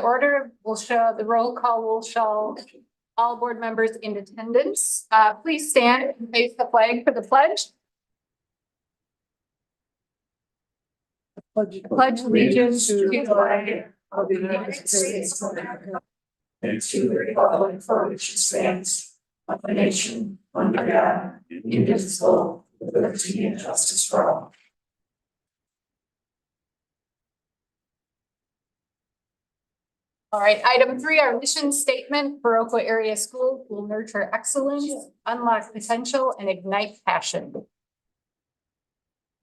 Order will show, the roll call will show all board members in attendance. Please stand and face the flag for the pledge. Pledge allegiance to the flag of the United States of America and to the republic for which it stands, one nation, under God, indivisible, with liberty and justice for all. All right, item 3, our mission statement. Viroqua Area Schools will nurture excellence, unlock potential, and ignite passion.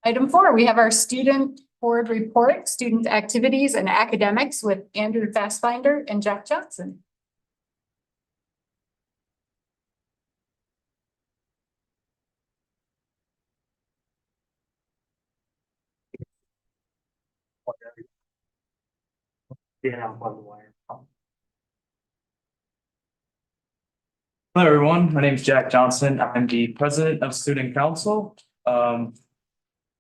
Item 4, we have our student board report, student activities and academics with Andrew Fassbinder and Jeff Johnson. Hello, everyone. My name is Jack Johnson. I'm the president of Student Council. Been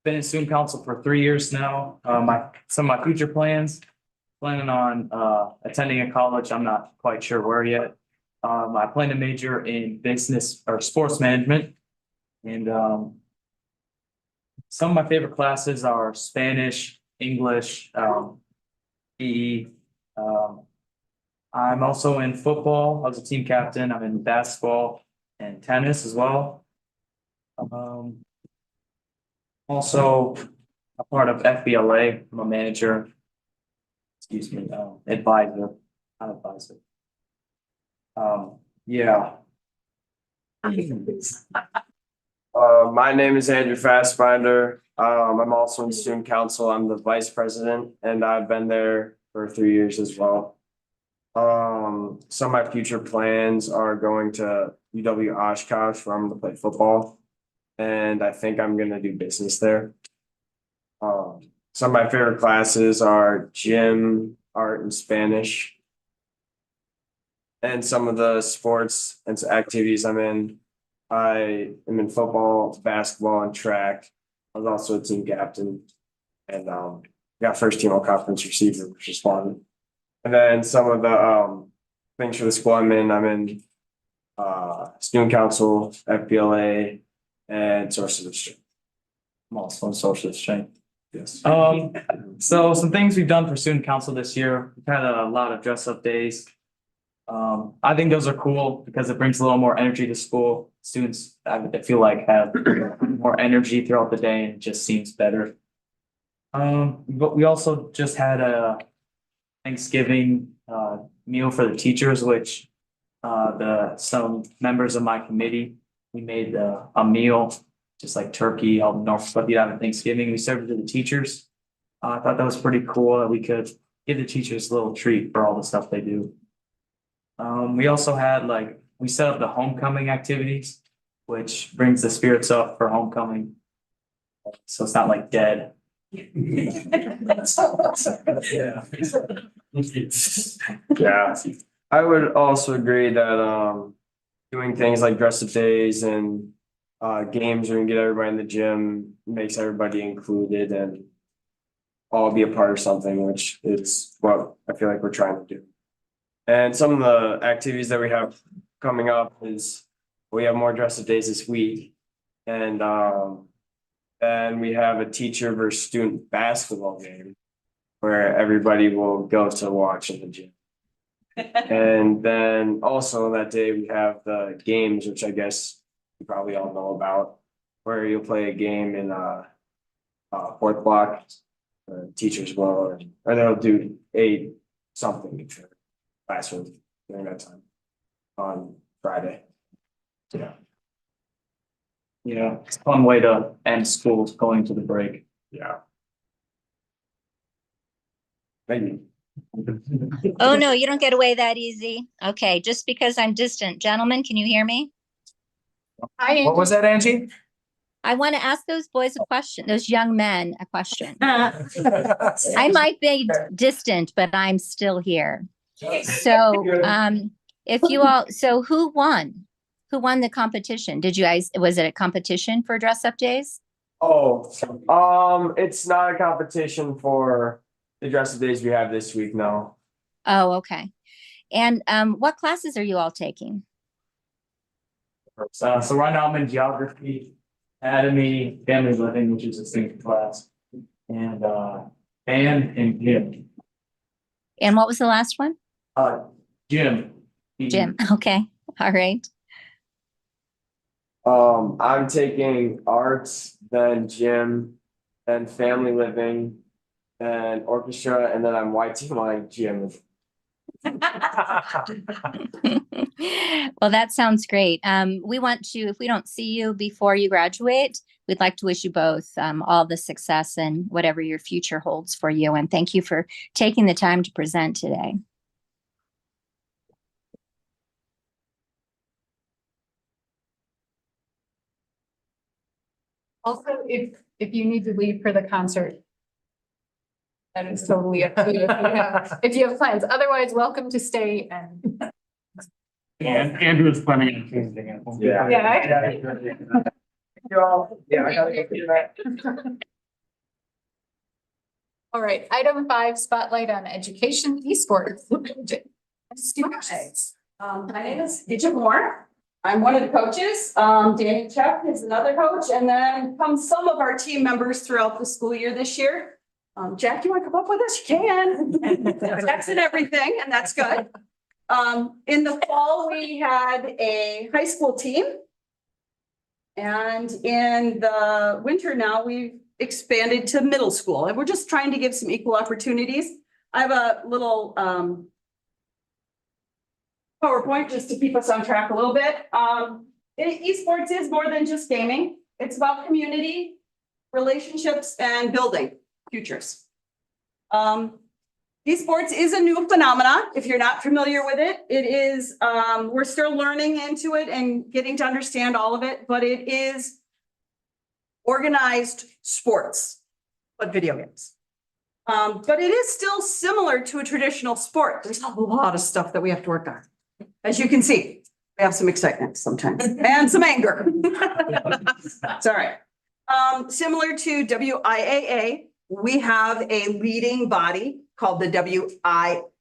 in Student Council for 3 years now. Some of my future plans, planning on attending a college. I'm not quite sure where yet. I plan to major in business or sports management. And some of my favorite classes are Spanish, English, PE. I'm also in football. I was a team captain. I'm in basketball and tennis as well. Also a part of FBLA. I'm a manager. Excuse me, advisor, not advisor. Yeah. My name is Andrew Fassbinder. I'm also in student council. I'm the vice president, and I've been there for 3 years as well. Some of my future plans are going to UW Oshkosh, where I'm going to play football, and I think I'm going to do business there. Some of my favorite classes are gym, art, and Spanish. And some of the sports and activities I'm in, I am in football, basketball, and track. I was also a team captain, and got first team all conference receiver, which is fun. And then some of the things for the school I'm in student council, FBLA, and social strength. I'm also in social strength. Yes. So some things we've done for student council this year. We've had a lot of dress up days. I think those are cool because it brings a little more energy to school. Students, I feel like, have more energy throughout the day, and it just seems better. But we also just had a Thanksgiving meal for the teachers, which some members of my committee, we made a meal, just like turkey, all the normal stuff you have at Thanksgiving. We served it to the teachers. I thought that was pretty cool that we could give the teachers a little treat for all the stuff they do. We also had we set up the homecoming activities, which brings the spirits up for homecoming. So it's not like dead. Yeah, I would also agree that doing things like dress up days and games where you get everybody in the gym makes everybody included and all be a part of something, which is what I feel like we're trying to do. And some of the activities that we have coming up is we have more dress up days this week, and then we have a teacher versus student basketball game where everybody will go to watch in the gym. And then also that day we have the games, which I guess you probably all know about, where you'll play a game in fourth block. Teachers will, or they'll do something in the classroom during that time on Friday. Yeah. Yeah, it's a fun way to end school, going to the break. Yeah. Maybe. Oh, no, you don't get away that easy. Okay, just because I'm distant. Gentlemen, can you hear me? Hi, What was that, Angie? I want to ask those boys a question, those young men a question. I might be distant, but I'm still here. So, if you all, so who won? Who won the competition? Did you guys, was it a competition for dress up days? Oh, it's not a competition for the dress up days we have this week, no. Oh, okay. And what classes are you all taking? So right now I'm in geography, anatomy, family living, which is a senior class, and band and gym. And what was the last one? Gym. Gym. Okay. All right. I'm taking arts, then gym, then family living, then orchestra, and then I'm YT my gym. Well, that sounds great. We want to, if we don't see you before you graduate, we'd like to wish you both all the success and whatever your future holds for you. And thank you for taking the time to present today. Also, if you need to leave for the concert, that is totally up to you if you have plans. Otherwise, welcome to stay and. And Andrew is planning on changing it. Yeah. Yeah. Yeah, I gotta go do that. All right, item 5, spotlight on education esports. My name is Gidget Moore. I'm one of the coaches. Danny Chuck is another coach, and then come some of our team members throughout the school year this year. Jack, you want to come up with us? You can. Text and everything, and that's good. In the fall, we had a high school team. And in the winter now, we've expanded to middle school, and we're just trying to give some equal opportunities. I have a little PowerPoint just to keep us on track a little bit. Esports is more than just gaming. It's about community, relationships, and building futures. Esports is a new phenomenon. If you're not familiar with it, it is, we're still learning into it and getting to understand all of it, but it is organized sports, but video games. But it is still similar to a traditional sport. There's a lot of stuff that we have to work on. As you can see, we have some excitement sometimes and some anger. It's all right. Similar to WIAA, we have a leading body called the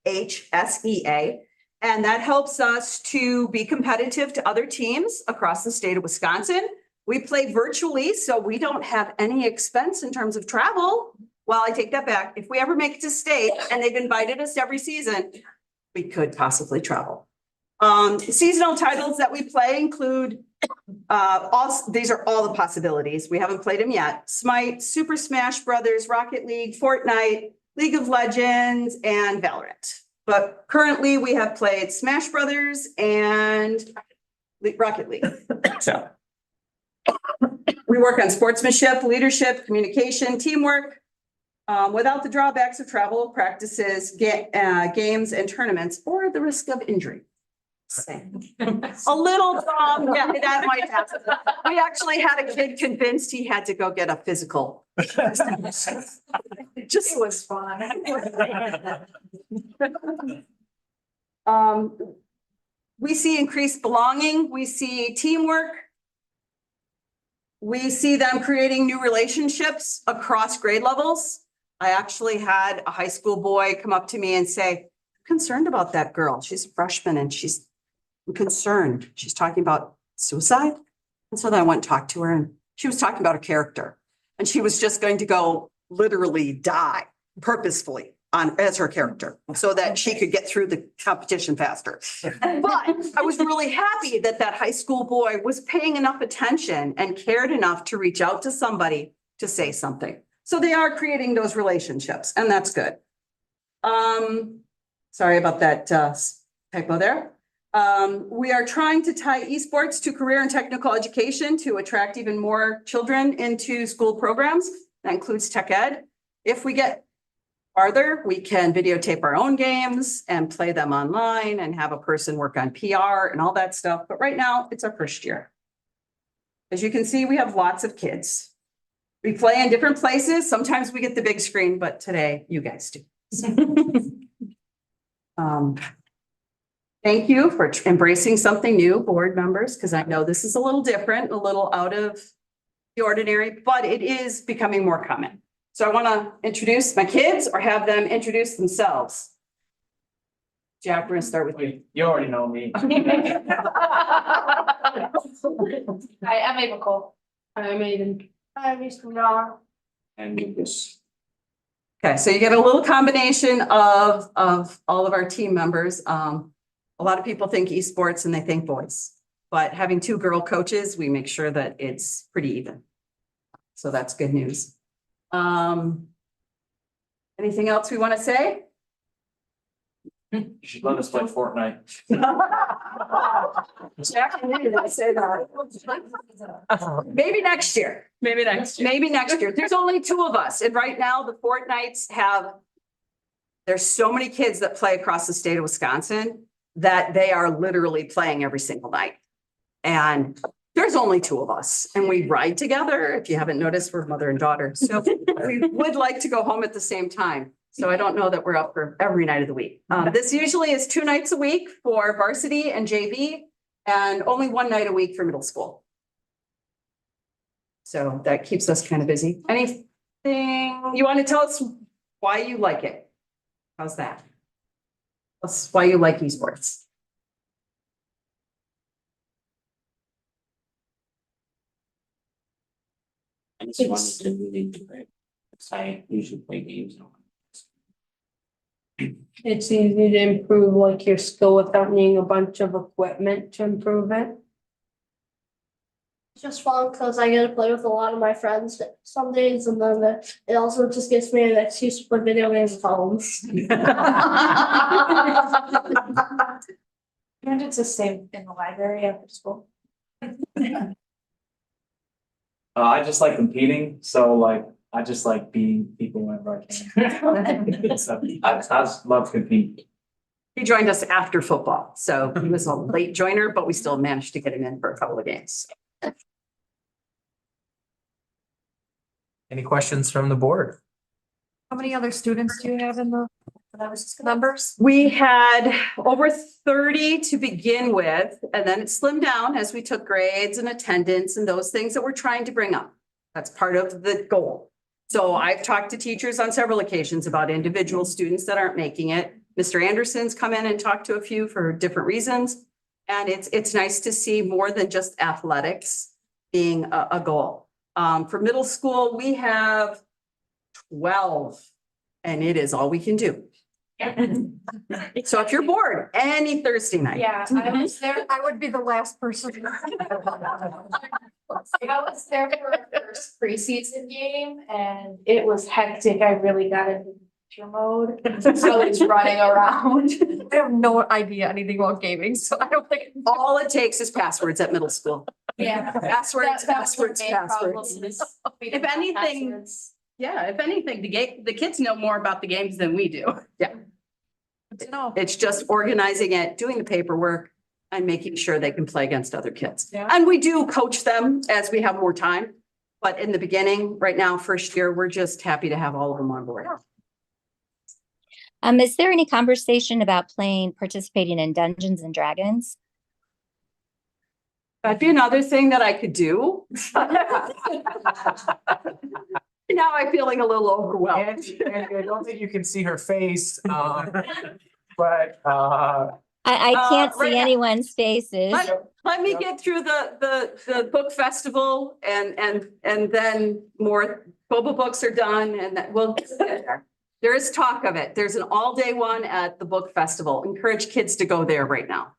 WIHSEA, and that helps us to be competitive to other teams across the state of Wisconsin. We play virtually, so we don't have any expense in terms of travel. Well, I take that back. If we ever make it to state and they've invited us every season, we could possibly travel. Seasonal titles that we play include these are all the possibilities. We haven't played them yet. Smite, Super Smash Brothers, Rocket League, Fortnite, League of Legends, and Valorant. But currently we have played Smash Brothers and Rocket League. So we work on sportsmanship, leadership, communication, teamwork, without the drawbacks of travel, practices, games, and tournaments, or the risk of injury. A little, yeah, that might happen. We actually had a kid convinced he had to go get a physical. It just was fun. We see increased belonging. We see teamwork. We see them creating new relationships across grade levels. I actually had a high school boy come up to me and say, "I'm concerned about that girl. She's a freshman and I'm concerned. She's talking about suicide." And so then I went and talked to her, and she was talking about a character, and she was just going to go literally die purposefully as her character so that she could get through the competition faster. But I was really happy that that high school boy was paying enough attention and cared enough to reach out to somebody to say something. So they are creating those relationships, and that's good. Sorry about that typo there. We are trying to tie esports to career and technical education to attract even more children into school programs. That includes tech ed. If we get farther, we can videotape our own games and play them online and have a person work on PR and all that stuff. But right now, it's our first year. As you can see, we have lots of kids. We play in different places. Sometimes we get the big screen, but today you guys do. Thank you for embracing something new, board members, because I know this is a little different, a little out of the ordinary, but it is becoming more common. So I want to introduce my kids or have them introduce themselves. Jack, we're gonna start with you. Wait, you already know me. Hi, I'm Nicole. I'm Aiden. I'm Eastern. And Lucas. Okay, so you get a little combination of all of our team members. A lot of people think esports and they think boys, but having two girl coaches, we make sure that it's pretty even. So that's good news. Anything else we want to say? You should let us play Fortnite. Jack, I knew I say that. Maybe next year. Maybe next year. Maybe next year. There's only two of us. And right now the Fortnites there's so many kids that play across the state of Wisconsin that they are literally playing every single night. And there's only two of us and we ride together. If you haven't noticed, we're mother and daughter. So we would like to go home at the same time. So I don't know that we're up for every night of the week. This usually is 2 nights a week for varsity and JV and only 1 night a week for middle school. So that keeps us kind of busy. Anything you want to tell us why you like it? How's that? Tell us why you like esports. I just wanted to really do it. I usually play games. It's easy to improve like your skill without needing a bunch of equipment to improve it. It's just fun because I get to play with a lot of my friends some days, and then it also just gives me an excuse to play video games at home. And it's the same in the library after school. I just like competing, so like, I just like beating people whenever I can. So, I just love competing. He joined us after football, so he was a late joiner, but we still managed to get him in for a couple of games. Any questions from the board? How many other students do you have in the numbers? We had over 30 to begin with, and then it slimmed down as we took grades and attendance and those things that we're trying to bring up. That's part of the goal. So I've talked to teachers on several occasions about individual students that aren't making it. Mr. Anderson's come in and talked to a few for different reasons. And it's nice to see more than just athletics being a goal. For middle school, we have 12, and it is all we can do. So if you're bored, any Thursday night. Yeah, I was there. I would be the last person. I was there for our first preseason game and it was hectic. I really got into picture mode. So I was running around. I have no idea anything about gaming, so I don't think. All it takes is passwords at middle school. Yeah. Passwords, That was the passwords, main problem passwords. is we If didn't have anything- passwords. Yeah, if anything, the kids know more about the games than we do. Yeah. Good to know. It's just organizing it, doing the paperwork and making sure they can play against other kids. Yeah. And we do coach them as we have more time. But in the beginning, right now, first year, we're just happy to have all of them on board. Is there any conversation about participating in Dungeons and Dragons? That'd be another thing that I could do. Now I'm feeling a little overwhelmed. And I don't think you can see her face, but I can't right see now- anyone's faces. Let me get through the book festival and then more Boba books are done and that we'll get there. There is talk of it. There's an all-day one at the book festival. Encourage kids to go there right now.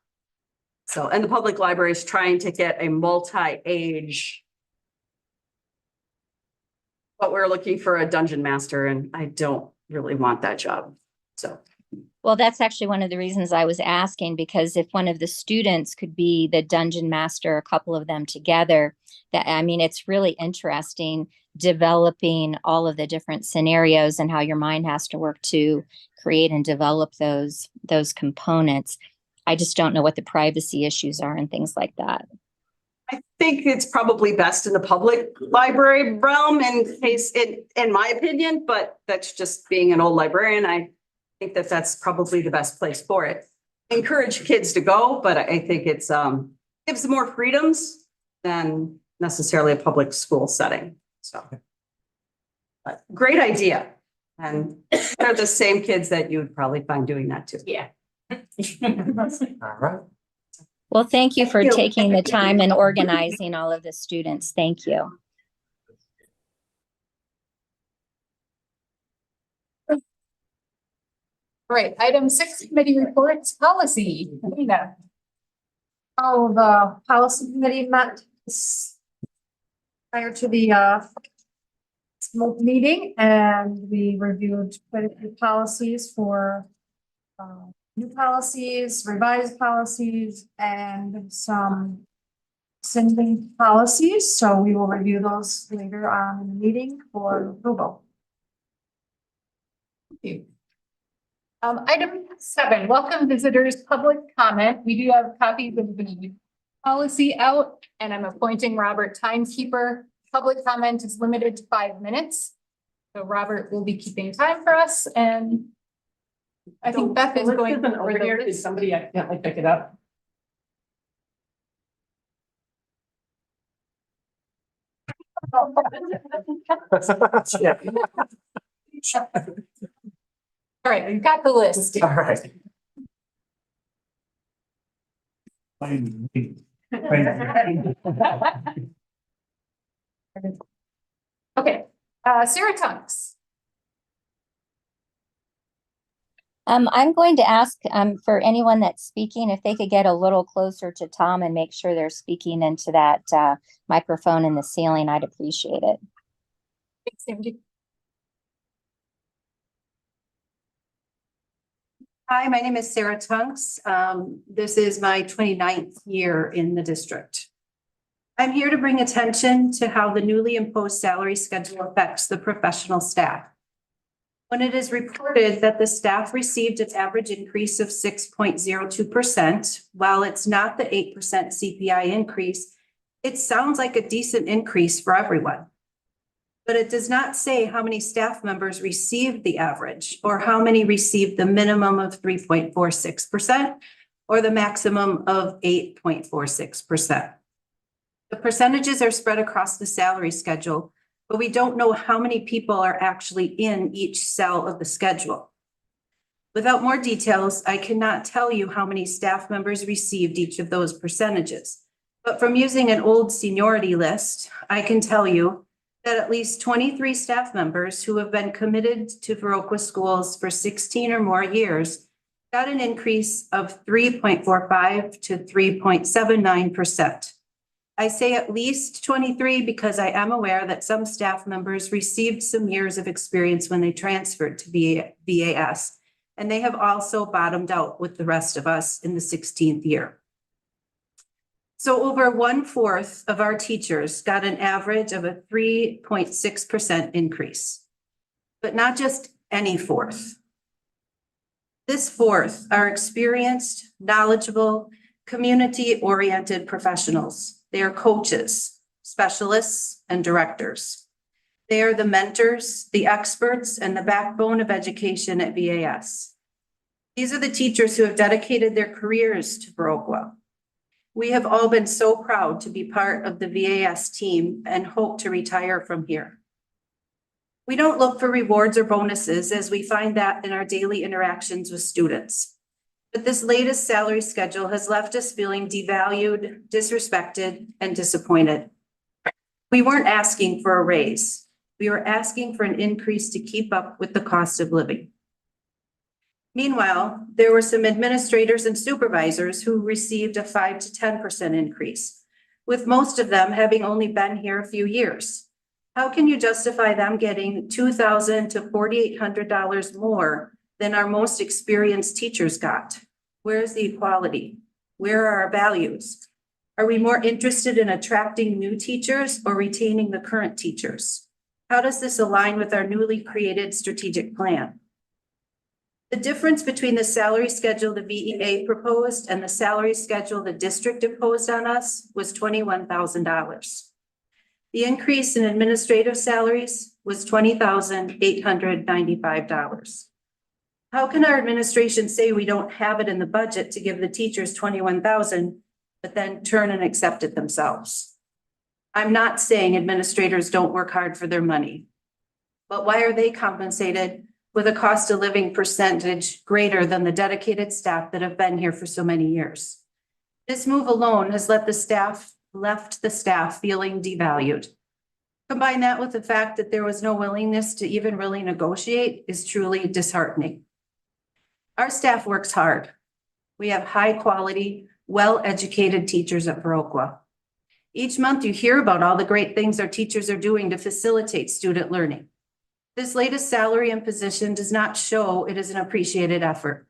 So, and the public library is trying to get a multi-age. But we're looking for a dungeon master and I don't really want that job. So. Well, that's actually one of the reasons I was asking, because if one of the students could be the dungeon master, a couple of them together, it's really interesting developing all of the different scenarios and how your mind has to work to create and develop those components. I just don't know what the privacy issues are and things like that. I think it's probably best in the public library realm in my opinion, but that's just being an old librarian. I think that's probably the best place for it. Encourage kids to go, but I think it's gives them more freedoms than necessarily a public school setting. So, but great idea. And they're the same kids that you would probably find doing that too. Yeah. All right. Well, thank you for Thank you. taking the time and organizing all of the students. Thank you. All right, item 6, committee reports, policy. Nina. Oh, the policy committee met prior to the meeting, and we reviewed quite a few policies for new policies, revised policies, and some sending policies. So we will review those later on in the meeting for approval. Thank you. Item 7, welcome visitors, public comment. We do have copies of the policy out, and I'm appointing Robert timekeeper. Public comment is limited to 5 minutes. So Robert will be keeping time for us, and I think Beth is going over here. Is somebody accidentally pick it up? Yeah. All right, we've got the list. All right. Okay, Sarah Tunks. I'm going to ask for anyone that's speaking, if they could get a little closer to Tom and make sure they're speaking into that microphone in the ceiling, I'd appreciate it. Thanks, Sandy. Hi, my name is Sarah Tunks. This is my 29th year in the district. I'm here to bring attention to how the newly imposed salary schedule affects the professional staff. When it is reported that the staff received an average increase of 6.02%, while it's not the 8% CPI increase, it sounds like a decent increase for everyone. But it does not say how many staff members received the average or how many received the minimum of 3.46% or the maximum of 8.46%. The percentages are spread across the salary schedule, but we don't know how many people are actually in each cell of the schedule. Without more details, I cannot tell you how many staff members received each of those percentages. But from using an old seniority list, I can tell you that at least 23 staff members who have been committed to Viroqua schools for 16 or more years got an increase of 3.45 to 3.79%. I say at least 23 because I am aware that some staff members received some years of experience when they transferred to VAS, and they have also bottomed out with the rest of us in the 16th year. So over 1/4 of our teachers got an average of a 3.6% increase, but not just any fourth. This fourth are experienced, knowledgeable, community-oriented professionals. They are coaches, specialists, and directors. They are the mentors, the experts, and the backbone of education at VAS. These are the teachers who have dedicated their careers to Viroqua. We have all been so proud to be part of the VAS team and hope to retire from here. We don't look for rewards or bonuses, as we find that in our daily interactions with students. But this latest salary schedule has left us feeling devalued, disrespected, and disappointed. We weren't asking for a raise. We were asking for an increase to keep up with the cost of living. Meanwhile, there were some administrators and supervisors who received a 5 to 10% increase, with most of them having only been here a few years. How can you justify them getting $2,000 to $4,800 more than our most experienced teachers got? Where is the equality? Where are our values? Are we more interested in attracting new teachers or retaining the current teachers? How does this align with our newly created strategic plan? The difference between the salary schedule the VEA proposed and the salary schedule the district imposed on us was $21,000. The increase in administrative salaries was $20,895. How can our administration say we don't have it in the budget to give the teachers $21,000, but then turn and accept it themselves? I'm not saying administrators don't work hard for their money, but why are they compensated with a cost of living percentage greater than the dedicated staff that have been here for so many years. This move alone has left the staff feeling devalued. Combine that with the fact that there was no willingness to even really negotiate is truly disheartening. Our staff works hard. We have high quality, well-educated teachers at Viroqua. Each month you hear about all the great things our teachers are doing to facilitate student learning. This latest salary and position does not show it is an appreciated effort.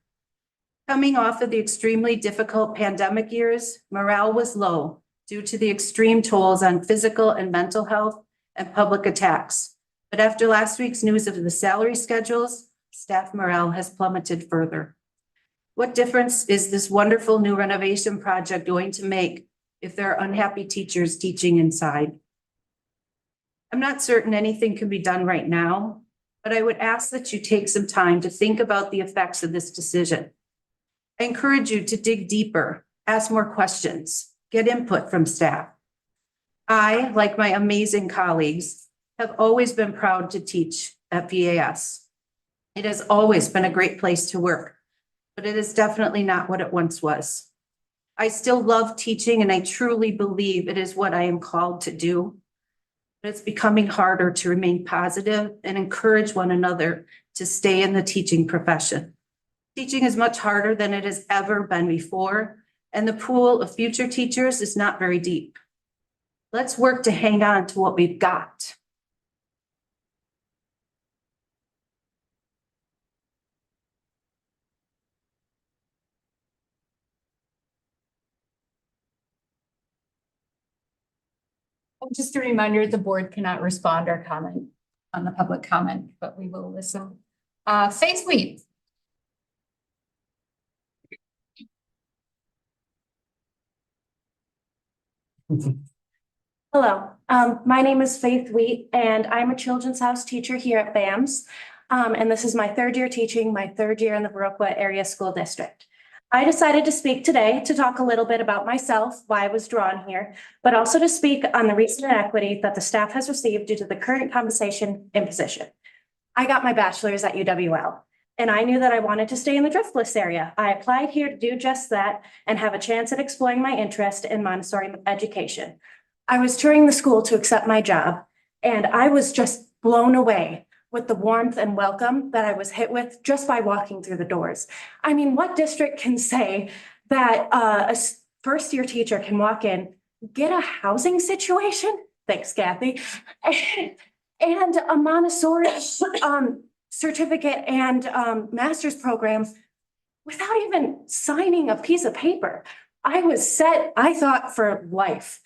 Coming off of the extremely difficult pandemic years, morale was low due to the extreme tolls on physical and mental health and public attacks. But after last week's news of the salary schedules, staff morale has plummeted further. What difference is this wonderful new renovation project going to make if there are unhappy teachers teaching inside? I'm not certain anything can be done right now, but I would ask that you take some time to think about the effects of this decision. I encourage you to dig deeper, ask more questions, get input from staff. I, like my amazing colleagues, have always been proud to teach at VAS. It has always been a great place to work, but it is definitely not what it once was. I still love teaching, and I truly believe it is what I am called to do. But it's becoming harder to remain positive and encourage one another to stay in the teaching profession. Teaching is much harder than it has ever been before, and the pool of future teachers is not very deep. Let's work to hang on to what we've got. Just a reminder, the board cannot respond or comment on the public comment, but we will listen. Faith Wheat. Hello, my name is Faith Wheat, and I'm a Children's House teacher here at BAMS. And this is my third year teaching, my third year in the Viroqua Area School District. I decided to speak today to talk a little bit about myself, why I was drawn here, but also to speak on the recent inequity that the staff has received due to the current compensation imposition. I got my bachelor's at UWL, and I knew that I wanted to stay in the Driftless area. I applied here to do just that and have a chance at exploring my interest in Montessori education. I was touring the school to accept my job, and I was just blown away with the warmth and welcome that I was hit with just by walking through the doors. I mean, what district can say that a first-year teacher can walk in, get a housing situation? Thanks, Kathy. And a Montessori certificate and master's program without even signing a piece of paper. I was set, I thought, for life.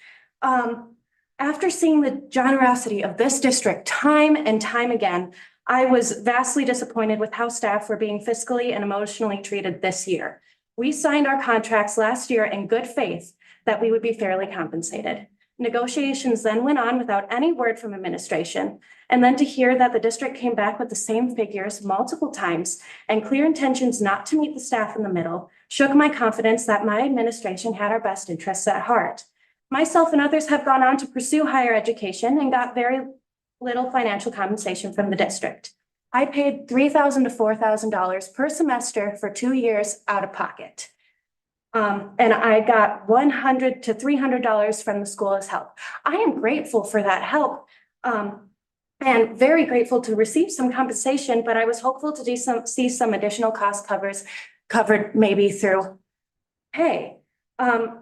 After seeing the generosity of this district time and time again, I was vastly disappointed with how staff were being fiscally and emotionally treated this year. We signed our contracts last year in good faith that we would be fairly compensated. Negotiations then went on without any word from administration. And then to hear that the district came back with the same figures multiple times and clear intentions not to meet the staff in the middle shook my confidence that my administration had our best interests at heart. Myself and others have gone on to pursue higher education and got very little financial compensation from the district. I paid $3,000 to $4,000 per semester for 2 years out of pocket. And I got $100 to $300 from the school as help. I am grateful for that help and very grateful to receive some compensation, but I was hopeful to see some additional cost covered maybe through pay.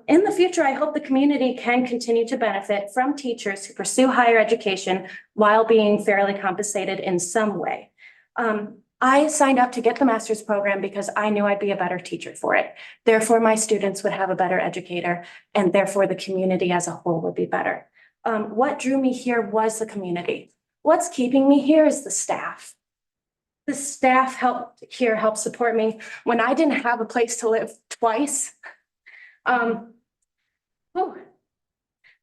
In the future, I hope the community can continue to benefit from teachers who pursue higher education while being fairly compensated in some way. I signed up to get the master's program because I knew I'd be a better teacher for it. Therefore, my students would have a better educator, and therefore the community as a whole would be better. What drew me here was the community. What's keeping me here is the staff. The staff helped support me when I didn't have a place to live twice.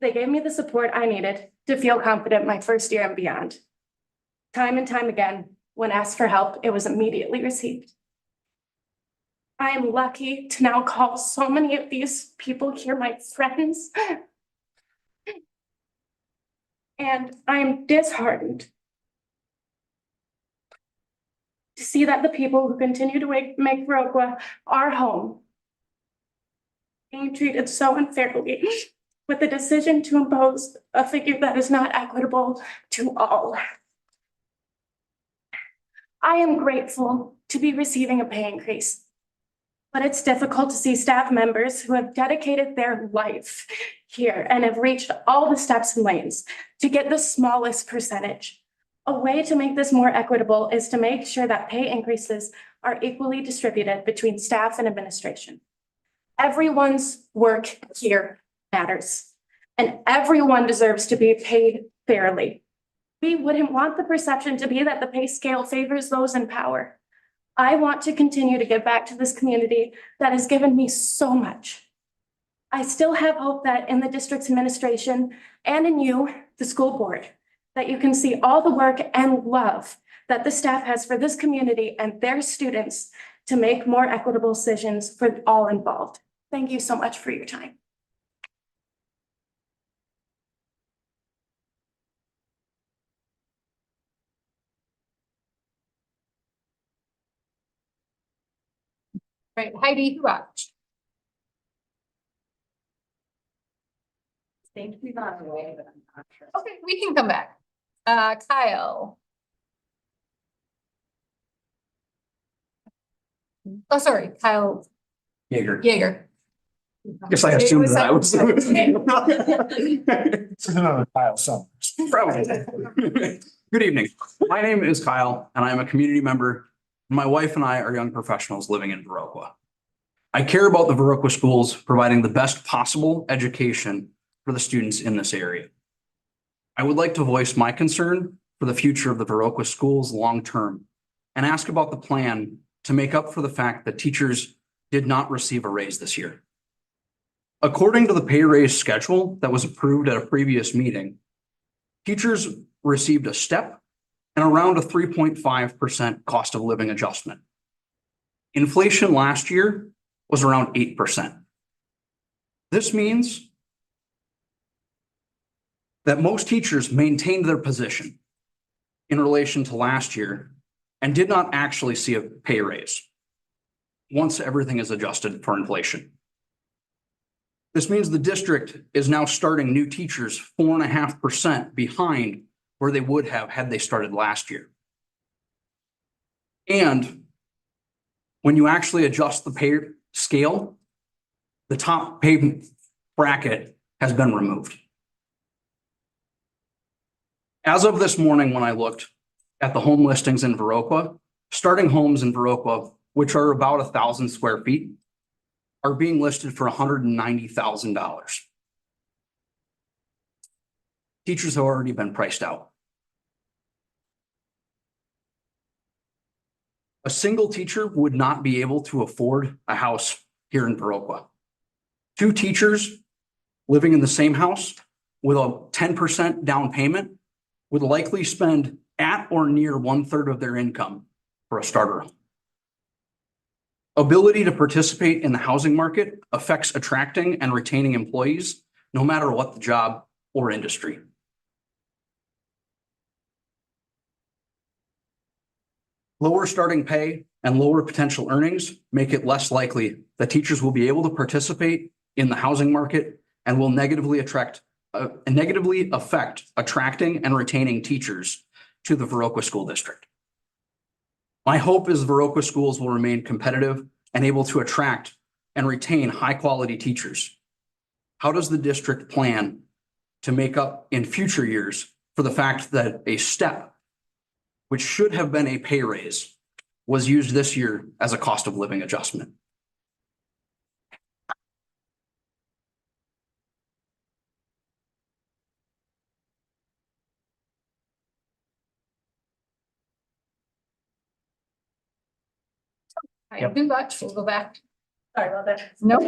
They gave me the support I needed to feel confident my first year and beyond. Time and time again, when asked for help, it was immediately received. I am lucky to now call so many of these people here my friends. And I'm disheartened to see that the people who continue to make Viroqua our home being treated so unfairly with the decision to impose a figure that is not equitable to all. I am grateful to be receiving a pay increase, but it's difficult to see staff members who have dedicated their life here and have reached all the steps and lanes to get the smallest percentage. A way to make this more equitable is to make sure that pay increases are equally distributed between staff and administration. Everyone's work here matters, and everyone deserves to be paid fairly. We wouldn't want the perception to be that the pay scale favors those in power. I want to continue to give back to this community that has given me so much. I still have hope that in the district's administration and in you, the school board, that you can see all the work and love that the staff has for this community and their students to make more equitable decisions for all involved. Thank you so much for your time. Right, Heidi, who got? Think we've gone away, but I'm not sure. Okay, we can come back. Kyle. Oh, sorry, Kyle Jaeger. Jaeger. Guess I assumed that I was. This is another Kyle Summers. Probably. Good evening. My name is Kyle and I am a community member. My wife and I are young professionals living in Viroqua. I care about the Viroqua schools providing the best possible education for the students in this area. I would like to voice my concern for the future of the Viroqua schools long-term and ask about the plan to make up for the fact that teachers did not receive a raise this year. According to the pay raise schedule that was approved at a previous meeting, teachers received a step and around a 3.5% cost of living adjustment. Inflation last year was around 8%. This means that most teachers maintained their position in relation to last year and did not actually see a pay raise once everything is adjusted for inflation. This means the district is now starting new teachers 4.5% behind where they would have had they started last year. And when you actually adjust the pay scale, the top pay bracket has been removed. As of this morning, when I looked at the home listings in Viroqua, starting homes in Viroqua, which are about 1,000 square feet, are being listed for $190,000. Teachers have already been priced out. A single teacher would not be able to afford a house here in Viroqua. Two teachers living in the same house with a 10% down payment would likely spend at or near 1/3 of their income for a starter home. Ability to participate in the housing market affects attracting and retaining employees, no matter what the job or industry. Lower starting pay and lower potential earnings make it less likely that teachers will be able to participate in the housing market and will negatively affect attracting and retaining teachers to the Viroqua School District. My hope is Viroqua schools will remain competitive and able to attract and retain high-quality teachers. How does the district plan to make up in future years for the fact that a step, which should have been a pay raise, was used this year as a cost of living adjustment? I do much, we'll go back. Sorry about that. No.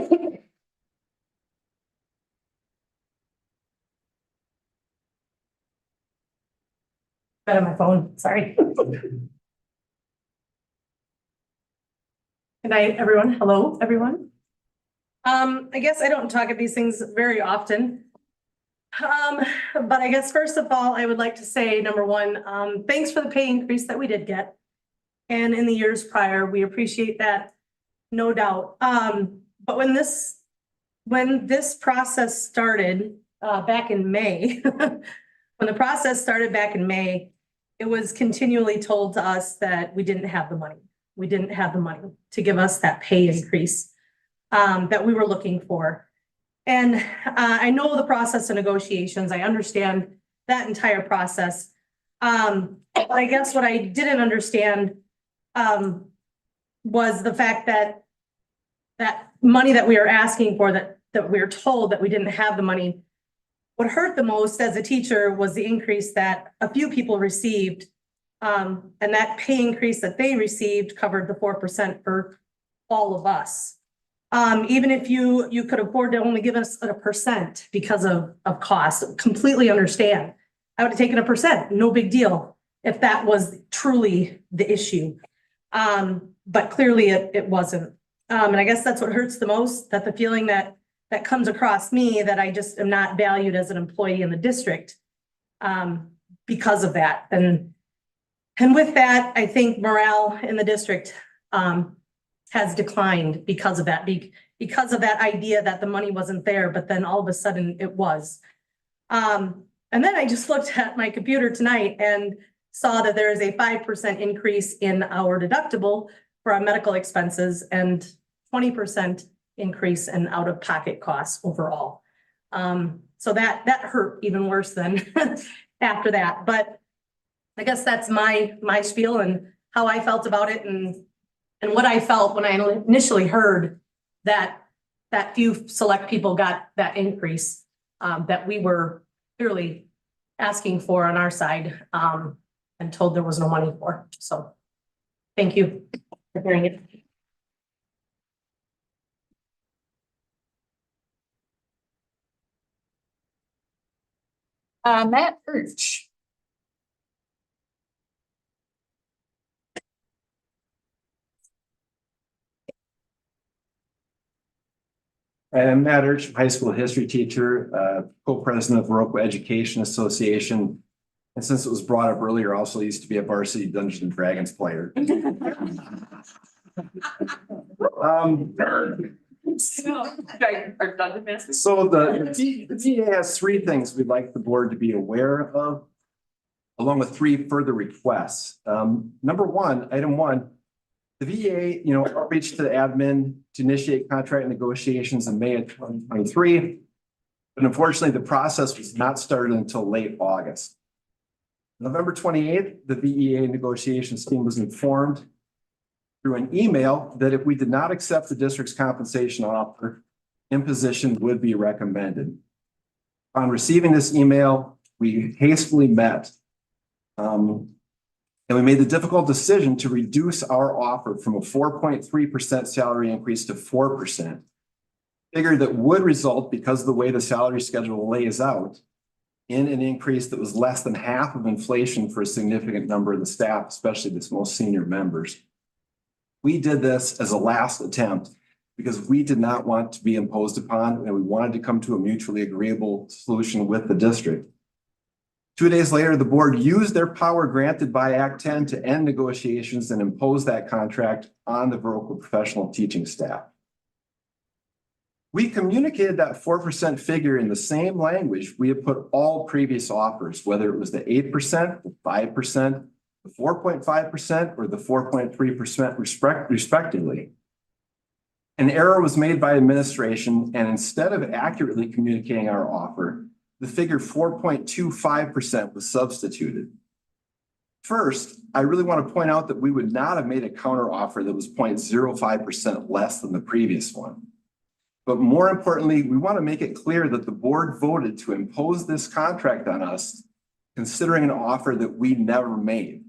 Got on my phone, sorry. Good night, everyone. Hello, everyone. I guess I don't talk at these things very often. But I guess first of all, I would like to say, number one, thanks for the pay increase that we did get. and in the years prior. We appreciate that, no doubt. But when this process started back in May, when the process started back in May, it was continually told to us that we didn't have the money. We didn't have the money to give us that pay increase that we were looking for. And I know the process of negotiations. I understand that entire process. But I guess what I didn't understand was the fact that that money that we are asking for, that we were told that we didn't have the money. What hurt the most as a teacher was the increase that a few people received. And that pay increase that they received covered the 4% for all of us. Even if you could afford to only give us a percent because of cost, completely understand. I would have taken a percent, no big deal, if that was truly the issue. But clearly it wasn't. And I guess that's what hurts the most, that the feeling that comes across me, that I just am not valued as an employee in the district because of that. And with that, I think morale in the district has declined because of that, because of that idea that the money wasn't there, but then all of a sudden it was. And then I just looked at my computer tonight and saw that there is a 5% increase in our deductible for our medical expenses and 20% increase in out-of-pocket costs overall. So that hurt even worse than after that. But I guess that's my spiel and how I felt about it, and what I felt when I initially heard that few select people got that increase that we were clearly asking for on our side and told there was no money for. So thank you for hearing it. Matt Birch. I'm Matt Urch, high school history teacher, co-president of Viroqua Education Association. And since it was brought up earlier, also used to be a varsity Dungeons and Dragons player. So the VA has three things we'd like the board to be aware of, along with three further requests. Number one, item one, the VA, outreach to the admin to initiate contract negotiations in May of 2023. But unfortunately, the process was not started until late August. November 28th, the VEA negotiations team was informed through an email that if we did not accept the district's compensation offer, imposition would be recommended. On receiving this email, we hastily met. And we made the difficult decision to reduce our offer from a 4.3% salary increase to 4%. Figure that would result, because of the way the salary schedule lays out, in an increase that was less than half of inflation for a significant number of the staff, especially the most senior members. We did this as a last attempt because we did not want to be imposed upon, and we wanted to come to a mutually agreeable solution with the district. 2 days later, the board used their power granted by Act 10 to end negotiations and impose that contract on the Viroqua professional teaching staff. We communicated that 4% figure in the same language we had put all previous offers, whether it was the 8%, the 5%, the 4.5%, or the 4.3% respectively. An error was made by administration, and instead of accurately communicating our offer, the figure 4.25% was substituted. First, I really want to point out that we would not have made a counter offer that was 0.05% less than the previous one. But more importantly, we want to make it clear that the board voted to impose this contract on us, considering an offer that we never made.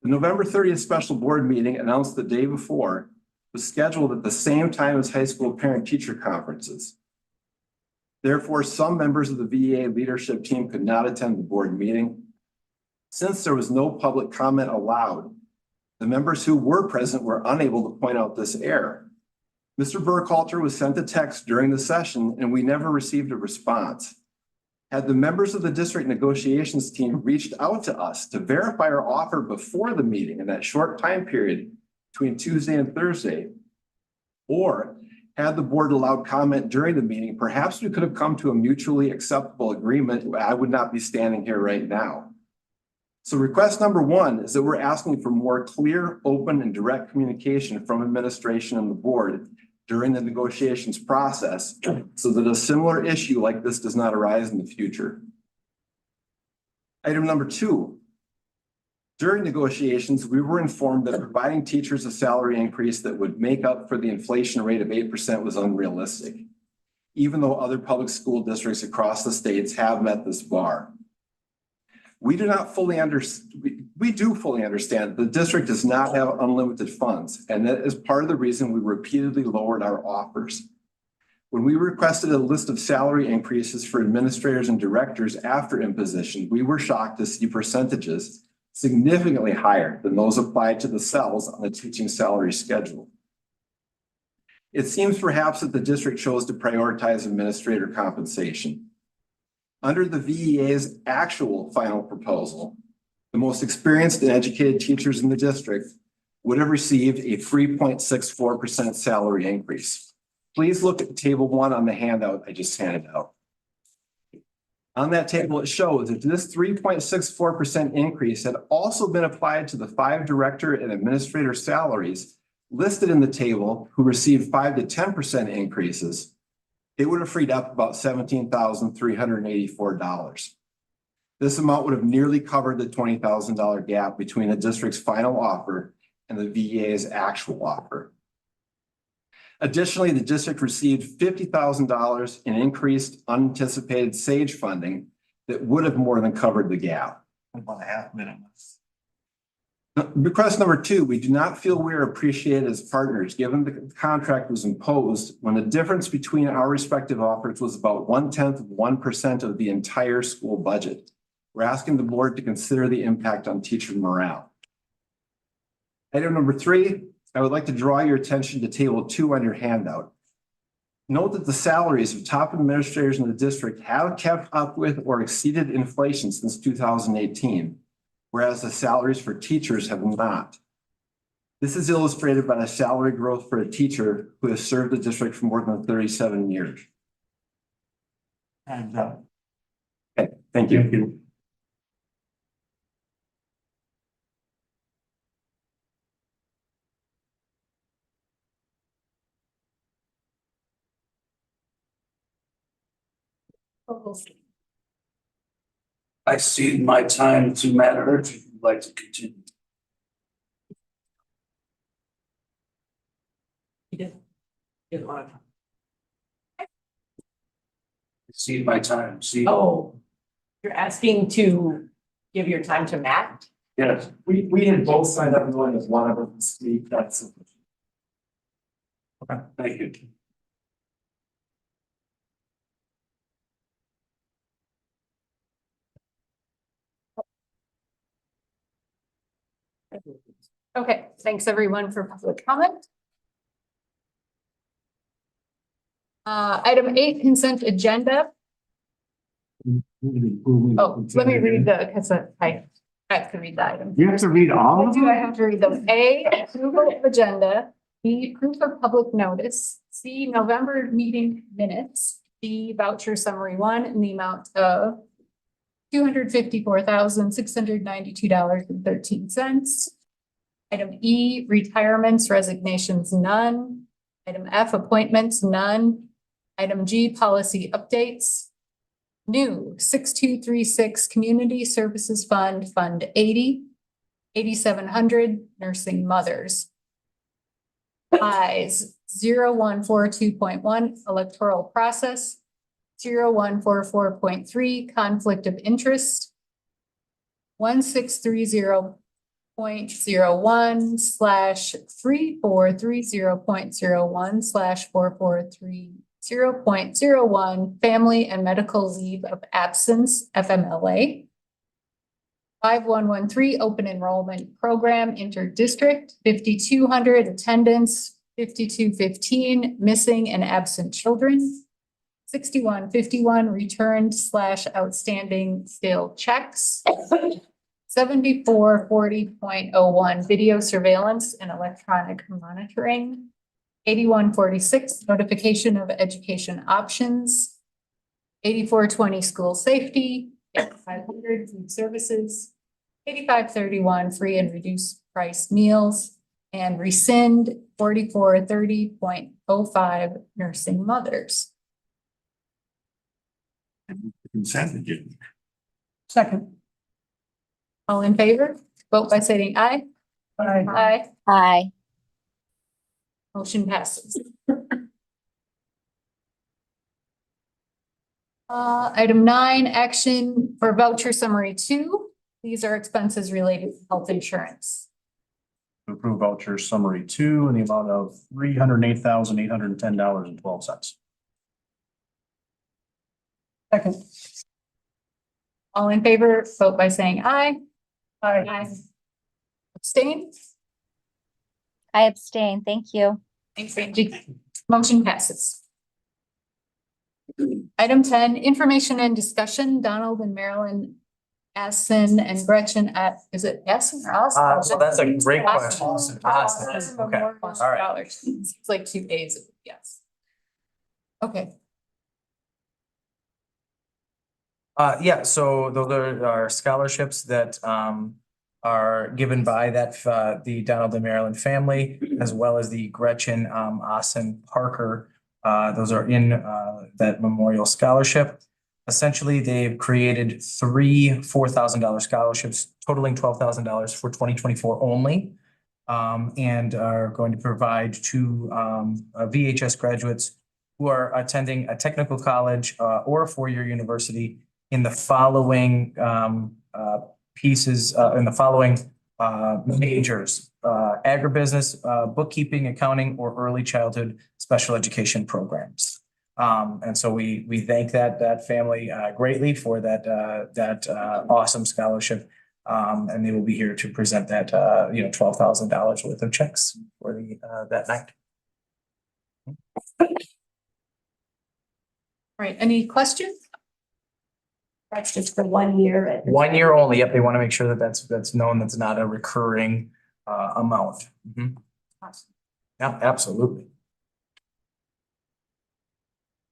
The November 30th special board meeting, announced the day before, was scheduled at the same time as high school parent-teacher conferences. Therefore, some members of the VEA leadership team could not attend the board meeting. Since there was no public comment allowed, the members who were present were unable to point out this error. Mr. Burkhalter was sent a text during the session, and we never received a response. Had the members of the district negotiations team reached out to us to verify our offer before the meeting in that short time period between Tuesday and Thursday, or had the board allowed comment during the meeting, perhaps we could have come to a mutually acceptable agreement. I would not be standing here right now. So request number one is that we're asking for more clear, open, and direct communication from administration and the board during the negotiations process so that a similar issue like this does not arise in the future. Item number two. During negotiations, we were informed that providing teachers a salary increase that would make up for the inflation rate of 8% was unrealistic, even though other public school districts across the states have met this bar. We do fully understand that the district does not have unlimited funds, and that is part of the reason we repeatedly lowered our offers. When we requested a list of salary increases for administrators and directors after imposition, we were shocked to see percentages significantly higher than those applied to the cells on the teaching salary schedule. It seems perhaps that the district chose to prioritize administrator compensation. Under the VEA's actual final proposal, the most experienced and educated teachers in the district would have received a 3.64% salary increase. Please look at table 1 on the handout I just handed out. On that table, it shows that this 3.64% increase had also been applied to the 5 director and administrator salaries listed in the table who received 5 to 10% increases. It would have freed up about $17,384. This amount would have nearly covered the $20,000 gap between the district's final offer and the VEA's actual offer. Additionally, the district received $50,000 in increased unanticipated SAGE funding that would have more than covered the gap. 1.5 minutes. Request number 2, we do not feel we are appreciated as partners given the contract was imposed when the difference between our respective offers was about 0.1% of the entire school budget. We're asking the board to consider the impact on teacher morale. Item number 3, I would like to draw your attention to table 2 on your handout. Note that the salaries of top administrators in the district have kept up with or exceeded inflation since 2018, whereas the salaries for teachers have not. This is illustrated by the salary growth for a teacher who has served the district for more than 37 years. And okay, thank you. I cede my time to Matt Hurt, if you'd like to continue. Didn't want to. Cede my time, see? Oh, you're asking to give your time to Matt? Yes. We had both signed up knowing as one of them speak, that's. Okay, thank you. Okay, thanks everyone for public comment. Item 8, consent agenda. Oh, let me read the consent. I have to read the item. You have to read all of them? Do I have to read them? A, approval of agenda. B, proof of public notice. C, November meeting minutes. D, voucher summary 1 in the amount of $254,692.13. Item E, retirements, resignations, none. Item F, appointments, none. Item G, policy updates. New 6236 Community Services Fund, Fund 80, 8700 Nursing Mothers. Ayes 0142.1 Electoral Process, 0144.3 Conflict of Interest, 1630.01/3430.01/4430.01 Family and Medical Leave of Absence, FMLA. 5113 Open Enrollment Program Interdistrict, 5200 Attendance, 5215 Missing and Absent Children, 6151 returned/outstanding scale checks. 7440.01 video surveillance and electronic monitoring. 8146 notification of education options. 8420 school safety. 8500 food services. 8531 free and reduced price meals. And rescind 4430.05 nursing mothers. Consent agenda. Second. All in favor, vote by saying aye. Aye. Aye. Aye. Motion passes. Item 9, action for voucher summary 2. These are expenses related to health insurance. Approve voucher summary 2 in the amount of $308,810.12. Second. All in favor, vote by saying aye. Aye. Abstain? I abstain. Thank you. Thanks, Angie. Motion passes. Item 10, information and discussion, Donald and Marilyn Assen and Gretchen at, is it Assen or Assen? So that's a great question. Assen. Assen, okay, Memorial all right. Scholars. It's like 2 days, yes. Okay. Yeah, so those are our scholarships that are given by the Donald and Maryland family, as well as the Gretchen Assen Parker. Those are in that memorial scholarship. Essentially, they've created 3 $4,000 scholarships totaling $12,000 for 2024 only. And are going to provide to VHS graduates who are attending a technical college or a 4-year university in the following majors: agribusiness, bookkeeping, accounting, or early childhood special education programs. And so we thank that family greatly for that awesome scholarship. And they will be here to present that $12,000 worth of checks for that night. All right, any questions? That's just for 1 year. 1 year only. Yep, they want to make sure that that's known. That's not a recurring amount. Awesome. Yeah, absolutely.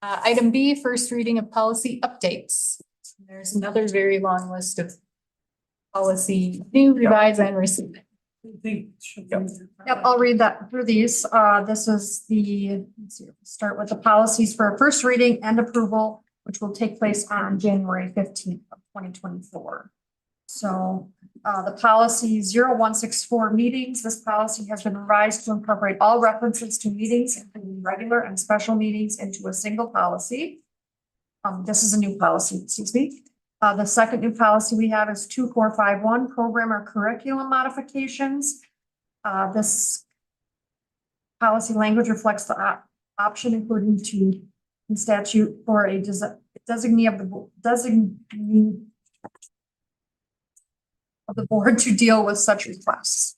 Item B, first reading of policy updates. There's another very long list of policy, new, revise, and rescind. Yep, I'll read that through these. This is let's see, start with the policies for first reading and approval, which will take place on January 15th of 2024. So the policy 0164 meetings, this policy has been revised to incorporate all references to meetings, including regular and special meetings, into a single policy. This is a new policy, excuse me. The second new policy we have is 2451 program or curriculum modifications. This policy language reflects the option including to in statute for a designee of the board to deal with such requests.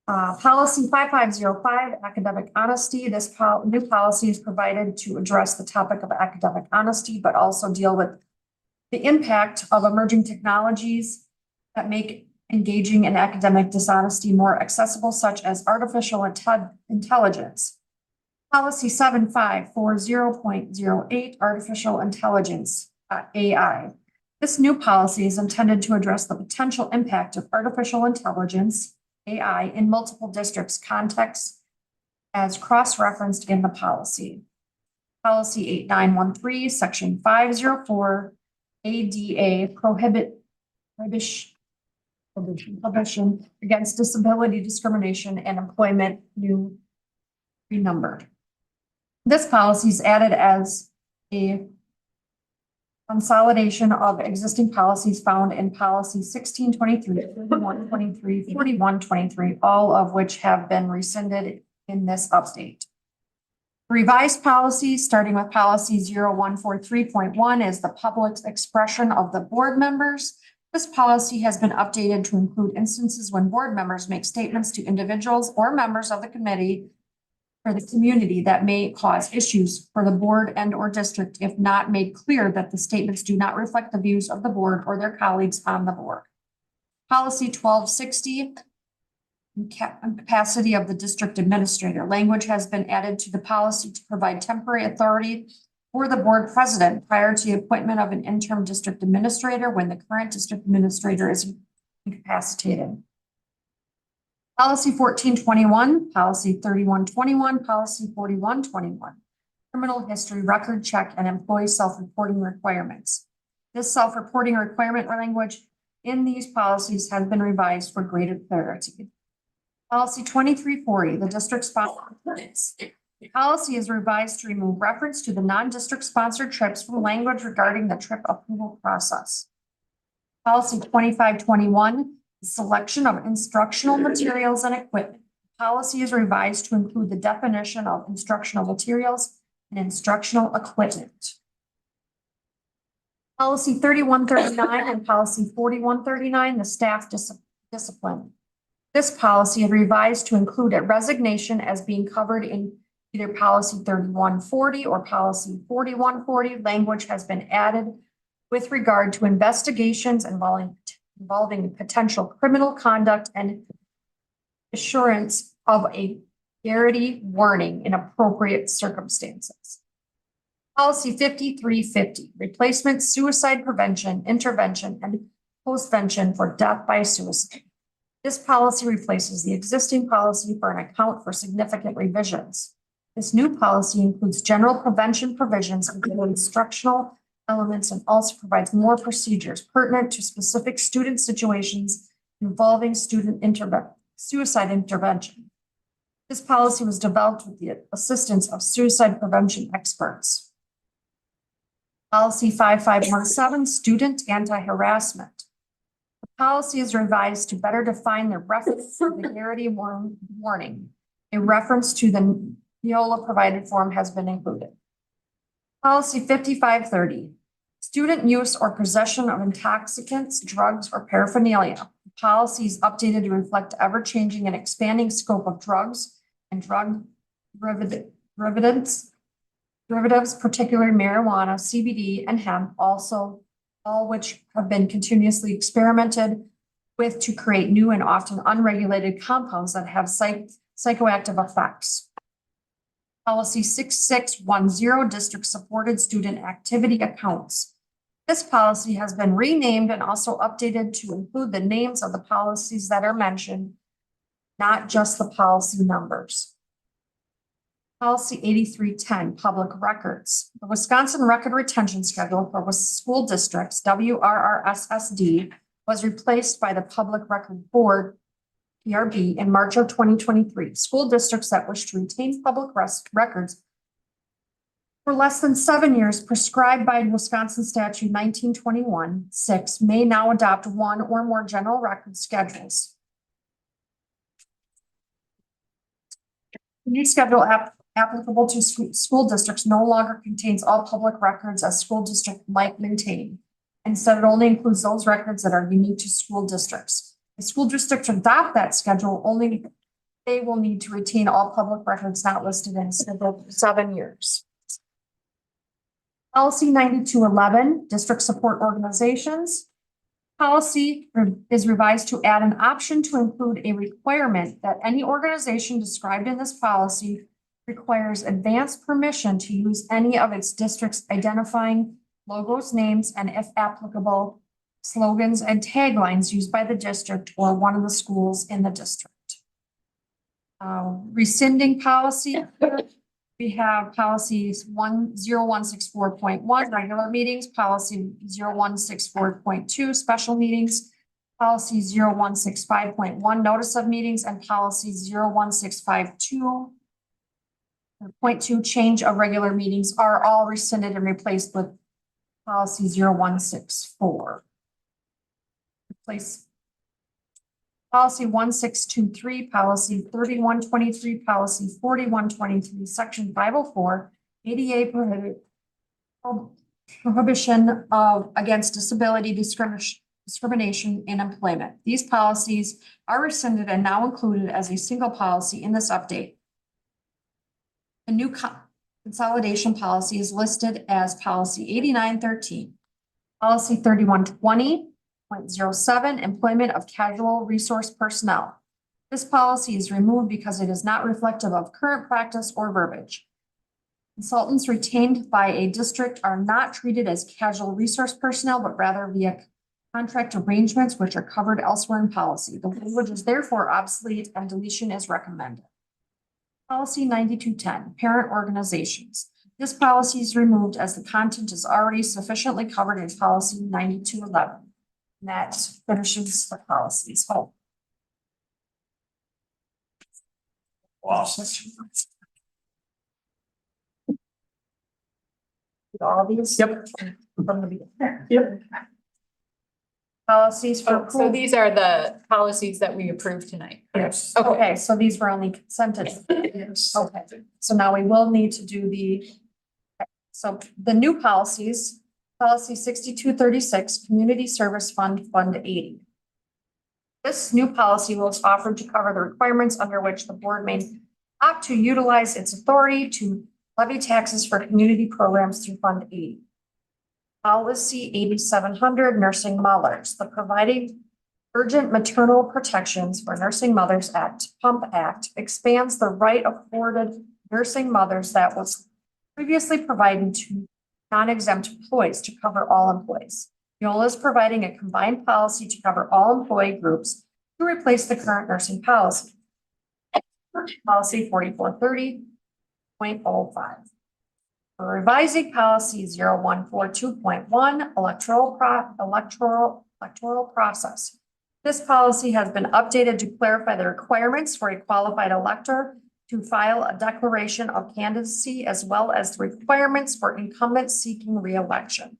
Policy 5505, academic honesty. This new policy is provided to address the topic of academic honesty, but also deal with the impact of emerging technologies that make engaging in academic dishonesty more accessible, such as artificial intelligence. Policy 7540.08, artificial intelligence, AI. This new policy is intended to address the potential impact of artificial intelligence, AI, in multiple districts' contexts as cross-referenced in the policy. Policy 8913, section 504, ADA, prohibition against disability discrimination and employment, new renumbered. This policy is added as a consolidation of existing policies found in policy 1623, 3123, 4123, all of which have been rescinded in this update. Revised policies, starting with policy 0143.1, is the public expression of the board members. This policy has been updated to include instances when board members make statements to individuals or members of the committee for the community that may cause issues for the board and or district if not made clear that the statements do not reflect the views of the board or their colleagues on the board. Policy 1260. Capacity of the district administrator. Language has been added to the policy to provide temporary authority for the board president prior to the appointment of an interim district administrator when the current district administrator is incapacitated. Policy 1421, policy 3121, policy 4121. Criminal history record check and employee self-reporting requirements. This self-reporting requirement language in these policies has been revised for greater clarity. Policy 2340, the district sponsored trips. The policy is revised to remove reference to the non-district sponsored trips from language regarding the trip approval process. Policy 2521, the selection of instructional materials and equipment. The policy is revised to include the definition of instructional materials and instructional equipment. Policy 3139 and policy 4139, the staff discipline. This policy is revised to include a resignation as being covered in either policy 3140 or policy 4140. Language has been added with regard to investigations involving potential criminal conduct and assurance of a severity warning in appropriate circumstances. Policy 5350, replacement suicide prevention, intervention, and postvention for death by suicide. This policy replaces the existing policy for an account for significant revisions. This new policy includes general prevention provisions and instructional elements and also provides more procedures pertinent to specific student situations involving suicide intervention. This policy was developed with the assistance of suicide prevention experts. Policy 5517, student anti-harassment. The policy is revised to better define the reference to the severity warning. A reference to the Neola provided form has been included. Policy 5530, student use or possession of intoxicants, drugs, or paraphernalia. The policy is updated to reflect ever-changing and expanding scope of drugs and drug derivatives, particularly marijuana, CBD, and hemp, also all which have been continuously experimented with to create new and often unregulated compounds that have psychoactive effects. Policy 6610, district supported student activity accounts. This policy has been renamed and also updated to include the names of the policies that are mentioned, not just the policy numbers. Policy 8310, public records. The Wisconsin Record Retention Schedule for school districts, WRRSSD, was replaced by the Public Record Board, PRB, in March of 2023. School districts that wish to retain public records for less than 7 years prescribed by Wisconsin Statute 1921-6 may now adopt one or more general record schedules. The new schedule applicable to school districts no longer contains all public records a school district might maintain. Instead, it only includes those records that are unique to school districts. If school districts adopt that schedule, only they will need to retain all public records not listed in schedule for 7 years. Policy 9211, district support organizations. Policy is revised to add an option to include a requirement that any organization described in this policy requires advance permission to use any of its district's identifying logos, names, and if applicable, slogans and taglines used by the district or one of the schools in the district. Rescinding policy. We have policies 0164.1, regular meetings, policy 0164.2, special meetings, policy 0165.1, notice of meetings, and policy 01652.2, change of regular meetings are all rescinded and replaced with policy 0164. Replace policy 1623, policy 3123, policy 4123, section 504, ADA prohibition of against disability discrimination in employment. These policies are rescinded and now included as a single policy in this update. The new consolidation policy is listed as policy 8913. Policy 3120.07, employment of casual resource personnel. This policy is removed because it is not reflective of current practice or verbiage. Consultants retained by a district are not treated as casual resource personnel, but rather via contract arrangements which are covered elsewhere in policy. The language is therefore obsolete and deletion is recommended. Policy 9210, parent organizations. This policy is removed as the content is already sufficiently covered in policy 9211. And that finishes the policies. Oh. Wow. All these? Yep. From the beginning. Yep. Policies for. So these are the policies that we approved tonight. Yes. Okay, so these were only consented. Yes. Okay, so now we will need to do so the new policies, policy 6236, Community Service Fund, Fund 80. This new policy was offered to cover the requirements under which the board may opt to utilize its authority to levy taxes for community programs through Fund 80. Policy 8700, Nursing Mothers, the Providing Urgent Maternal Protections for Nursing Mothers Act, PUMP Act, expands the right afforded nursing mothers that was previously provided to non-exempt employees to cover all employees. Neola is providing a combined policy to cover all employee groups to replace the current nursing policy. Policy 4430.05. For revising policy 0142.1, electoral process. This policy has been updated to clarify the requirements for a qualified elector to file a declaration of candidacy as well as the requirements for incumbents seeking re-election.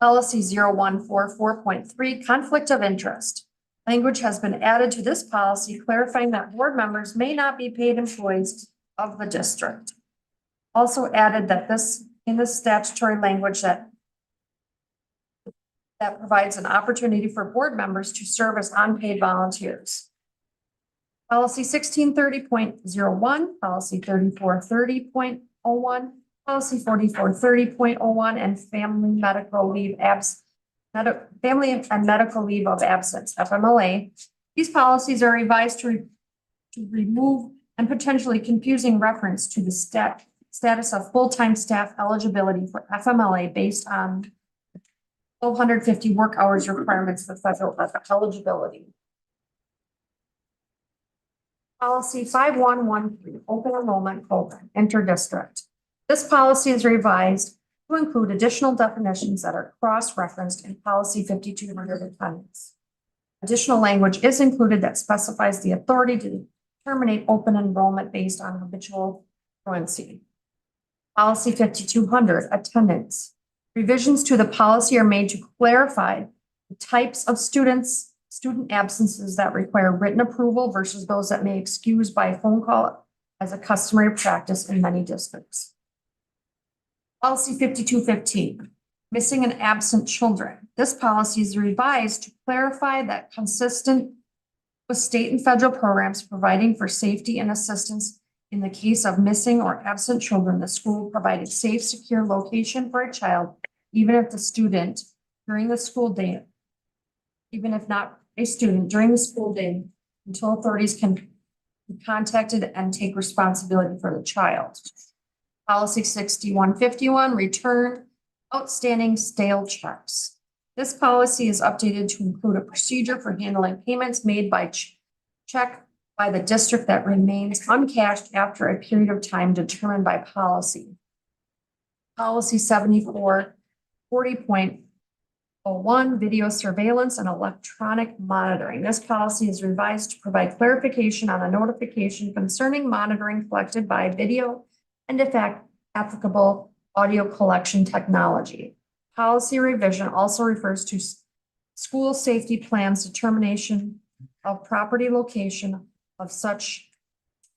Policy 0144.3, conflict of interest. Language has been added to this policy clarifying that board members may not be paid employees of the district. Also added that in the statutory language that provides an opportunity for board members to serve as unpaid volunteers. Policy 1630.01, policy 3430.01, policy 4430.01, and family and medical leave of absence, FMLA. These policies are revised to remove and potentially confusing reference to the status of full-time staff eligibility for FMLA based on 1,250 work hours requirements for federal eligibility. Policy 5113, open enrollment program, interdistrict. This policy is revised to include additional definitions that are cross-referenced in policy 5200 attendance. Additional language is included that specifies the authority to terminate open enrollment based on habitual truancy. Policy 5200, attendance. Revisions to the policy are made to clarify the types of student absences that require written approval versus those that may excuse by phone call as a customary practice in many districts. Policy 5215, missing and absent children. This policy is revised to clarify that consistent with state and federal programs providing for safety and assistance in the case of missing or absent children, the school provided safe, secure location for a child, even if the student during the school day, even if not a student during the school day, until authorities can be contacted and take responsibility for the child. Policy 6151, return outstanding stale checks. This policy is updated to include a procedure for handling payments made by check by the district that remains uncashed after a period of time determined by policy. Policy 7440.01, video surveillance and electronic monitoring. This policy is revised to provide clarification on the notification concerning monitoring collected by video and if applicable audio collection technology. Policy revision also refers to school safety plans, determination of property location of such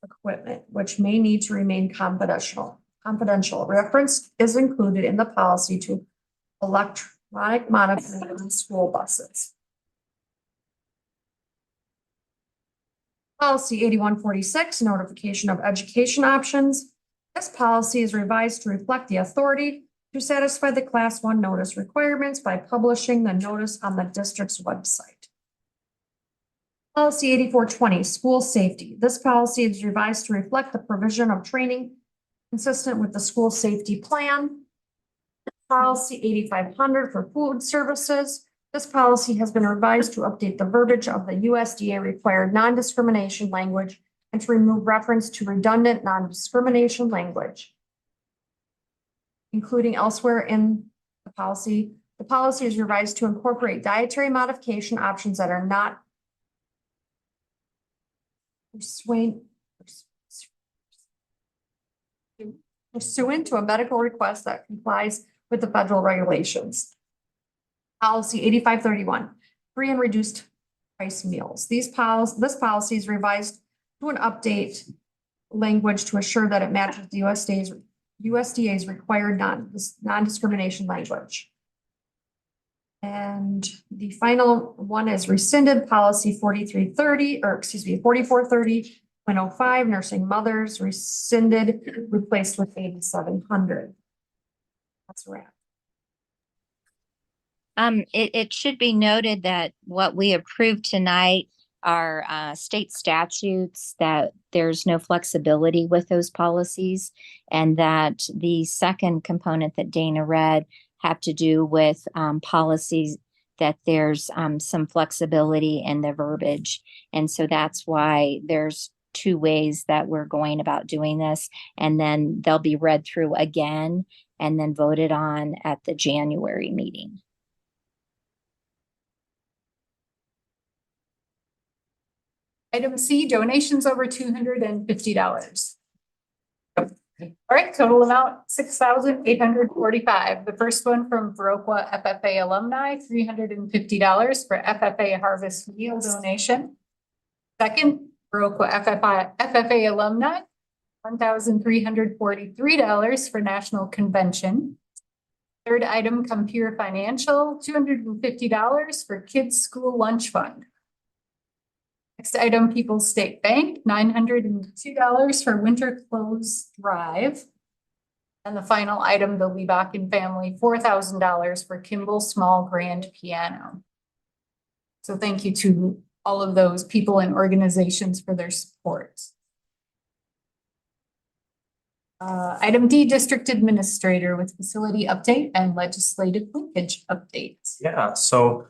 equipment, which may need to remain confidential. Reference is included in the policy to electronic monitoring on school buses. Policy 8146, notification of education options. This policy is revised to reflect the authority to satisfy the Class 1 notice requirements by publishing the notice on the district's website. Policy 8420, school safety. This policy is revised to reflect the provision of training consistent with the school safety plan. Policy 8500 for food services. This policy has been revised to update the verbiage of the USDA required non-discrimination language and to remove reference to redundant non-discrimination language, including elsewhere in the policy. The policy is revised to incorporate dietary modification options that are not pursuant to a medical request that complies with the federal regulations. Policy 8531, free and reduced price meals. This policy is revised to an update language to assure that it matches the USDA's required non-discrimination language. And the final one is rescinded policy 4430.05, nursing mothers, rescinded, replaced with 8700. That's a wrap. It should be noted that what we approved tonight are state statutes, that there's no flexibility with those policies, and that the second component that Dana read have to do with policies that there's some flexibility in the verbiage. And so that's why there's two ways that we're going about doing this, and then they'll be read through again and then voted on at the January meeting. Item C, donations over $250. All right, total amount $6,845. The first one from Viroqua FFA alumni, $350 for FFA harvest meal donation. Second, Viroqua FFA alumni, $1,343 for national convention. Third item, Computer Financial, $250 for kids school lunch fund. Next item, People's State Bank, $902 for winter clothes drive. And the final item, the Lebacken family, $4,000 for Kimball Small Grand Piano. So thank you to all of those people and organizations for their support. Item D, District Administrator with facility update and legislative linkage updates. Yeah, so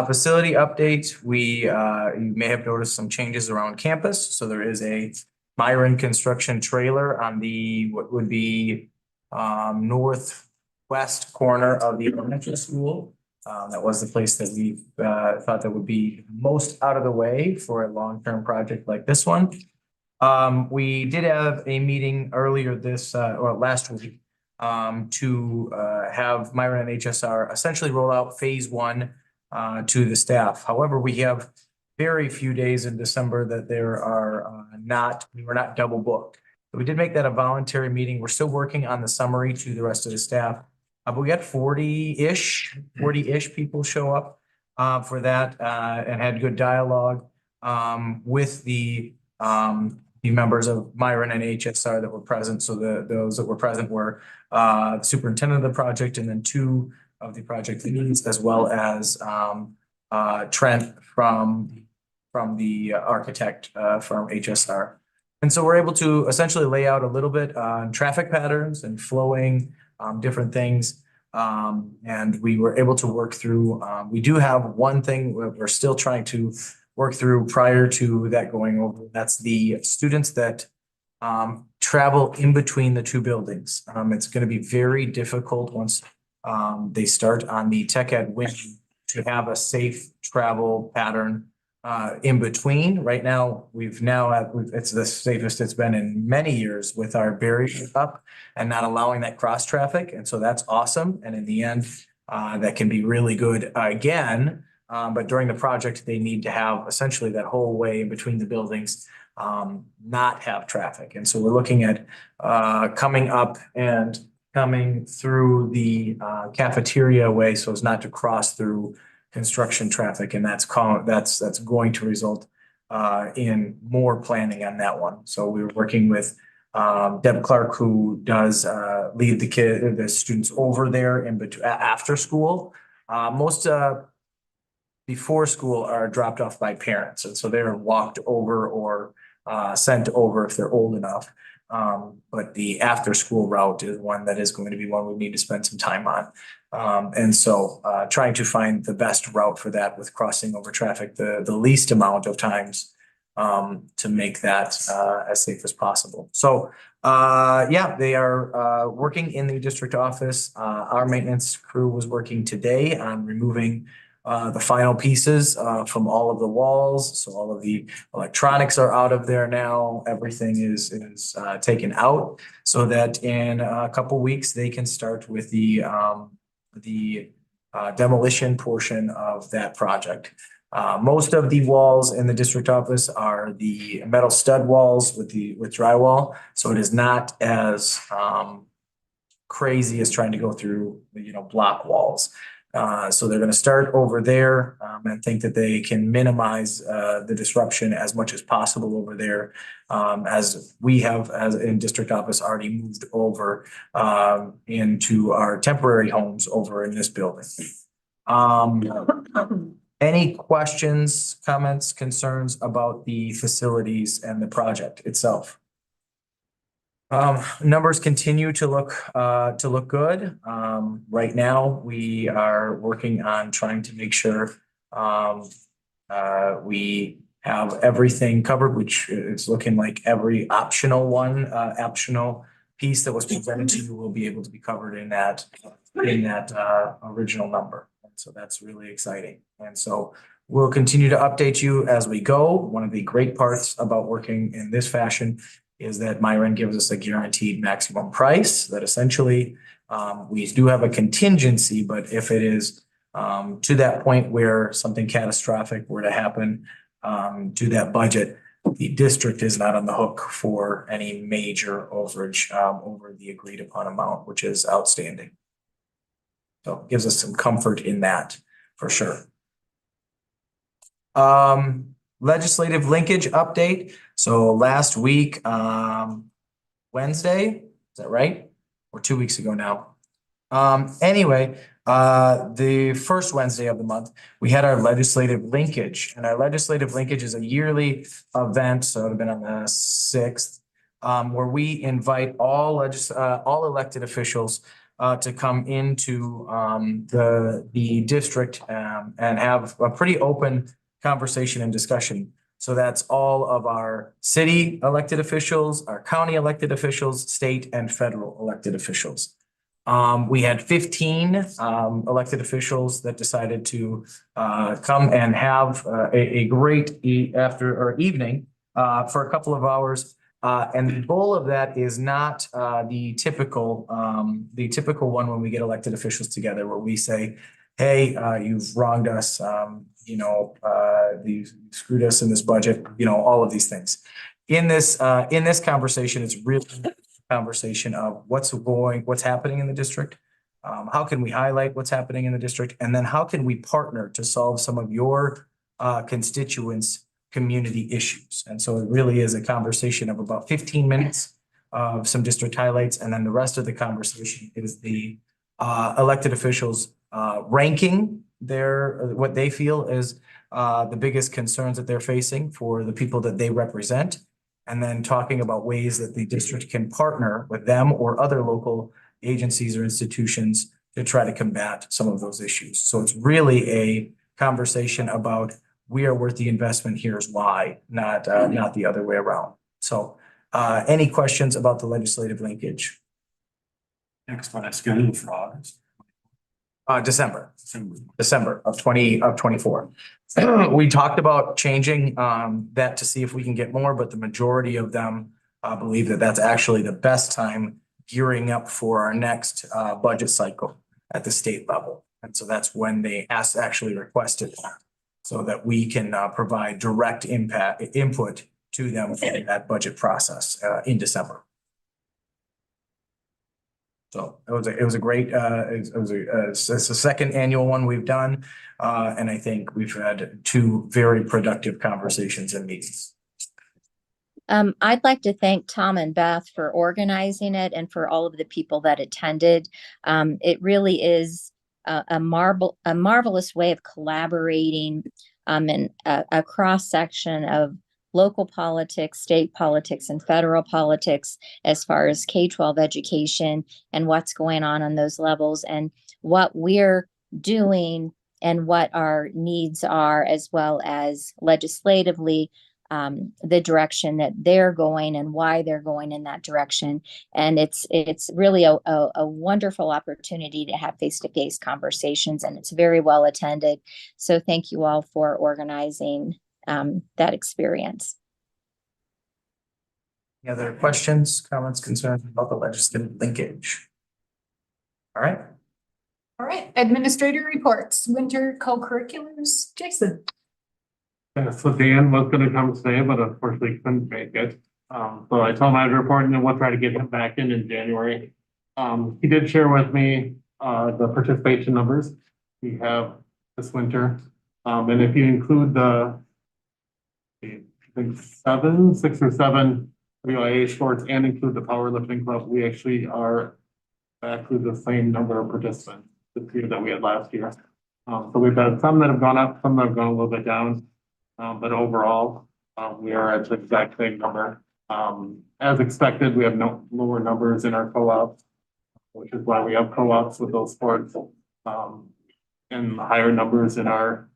facility update, you may have noticed some changes around campus. So there is a Myron construction trailer on the what would be northwest corner of the elementary school. That was the place that we thought that would be most out of the way for a long-term project like this one. We did have a meeting earlier or last week to have Myron and HSR essentially roll out phase 1 to the staff. However, we have very few days in December that we were not double booked. So we did make that a voluntary meeting. We're still working on the summary to the rest of the staff. But we got 40-ish people show up for that and had good dialogue with the members of Myron and HSR that were present. So those that were present were the superintendent of the project and then 2 of the project leads, as well as Trent from the architect firm HSR. And so we're able to essentially lay out a little bit on traffic patterns and flowing different things. And we were able to work through, we do have one thing we're still trying to work through prior to that going over. That's the students that travel in between the 2 buildings. It's going to be very difficult once they start on the tech ed wing to have a safe travel pattern in between. Right now, it's the safest it's been in many years with our barriers up and not allowing that cross traffic. And so that's awesome. And in the end, that can be really good again. But during the project, they need to have essentially that whole way in between the buildings not have traffic. And so we're looking at coming up and coming through the cafeteria way so as not to cross through construction traffic. And that's going to result in more planning on that one. So we were working with Deb Clark, who does lead the students over there in between after school. Most before school are dropped off by parents, and so they're walked over or sent over if they're old enough. But the after school route is one that is going to be one we need to spend some time on. And so trying to find the best route for that with crossing over traffic the least amount of times to make that as safe as possible. So yeah, they are working in the district office. Our maintenance crew was working today on removing the final pieces from all of the walls. So all of the electronics are out of there now. Everything is taken out so that in a couple weeks they can start with the demolition portion of that project. Most of the walls in the district office are the metal stud walls with drywall. So it is not as crazy as trying to go through, block walls. So they're going to start over there and think that they can minimize the disruption as much as possible over there, as we have, as in district office, already moved over into our temporary homes over in this building. Any questions, comments, concerns about the facilities and the project itself? Numbers continue to look good. Right now, we are working on trying to make sure we have everything covered, which is looking like every optional piece that was presented to you will be able to be covered in that original number. And so that's really exciting. And so we'll continue to update you as we go. One of the great parts about working in this fashion is that Myron gives us a guaranteed maximum price that essentially we do have a contingency, but if it is to that point where something catastrophic were to happen to that budget, the district is not on the hook for any major overage over the agreed upon amount, which is outstanding. So it gives us some comfort in that for sure. Legislative linkage update. So last week, Wednesday, is that right? Or 2 weeks ago now. Anyway, the first Wednesday of the month, we had our legislative linkage, and our legislative linkage is a yearly event. So it would have been on the 6th, where we invite all elected officials to come into the district and have a pretty open conversation and discussion. So that's all of our city elected officials, our county elected officials, state and federal elected officials. We had 15 elected officials that decided to come and have a great evening for a couple of hours. And the goal of that is not the typical one when we get elected officials together where we say, hey, you've wronged us, you screwed us in this budget, all of these things. In this conversation, it's really a conversation of what's happening in the district. How can we highlight what's happening in the district? And then how can we partner to solve some of your constituents' community issues? And so it really is a conversation of about 15 minutes of some district highlights. And then the rest of the conversation is the elected officials ranking what they feel is the biggest concerns that they're facing for the people that they represent, and then talking about ways that the district can partner with them or other local agencies or institutions to try to combat some of those issues. So it's really a conversation about we are worth the investment, here's why, not the other way around. So any questions about the legislative linkage? Next one is scheduled for August. December of 2024. We talked about changing that to see if we can get more, but the majority of them believe that that's actually the best time gearing up for our next budget cycle at the state level. And so that's when they actually requested that so that we can provide direct input to them in that budget process in December. So it was a great, it was it's the second annual one we've done. And I think we've had two very productive conversations and meetings. I'd like to thank Tom and Beth for organizing it and for all of the people that attended. It really is a marvelous way of collaborating and a cross section of local politics, state politics, and federal politics as far as K-12 education and what's going on those levels and what we're doing and what our needs are, as well as legislatively the direction that they're going and why they're going in that direction. And it's really a wonderful opportunity to have face-to-face conversations, and it's very well attended. So thank you all for organizing that experience. Any other questions, comments, concerns about the legislative linkage? All right. All right, administrator reports, winter co-curriculars, Jason. Yeah, so Dan was gonna come today, but unfortunately couldn't make it. So I told him I'd report and then we'll try to get him back in January. He did share with me, the participation numbers we have this winter. And if you include the, I think 6 or 7 WIA sports and include the powerlifting club, we actually are actually the same number of participants this year that we had last year. So we've had some that have gone up, some that have gone a little bit down. But overall, we are at the exact same number. As expected, we have no lower numbers in our co-ops, which is why we have co-ops with those sports. And higher numbers in our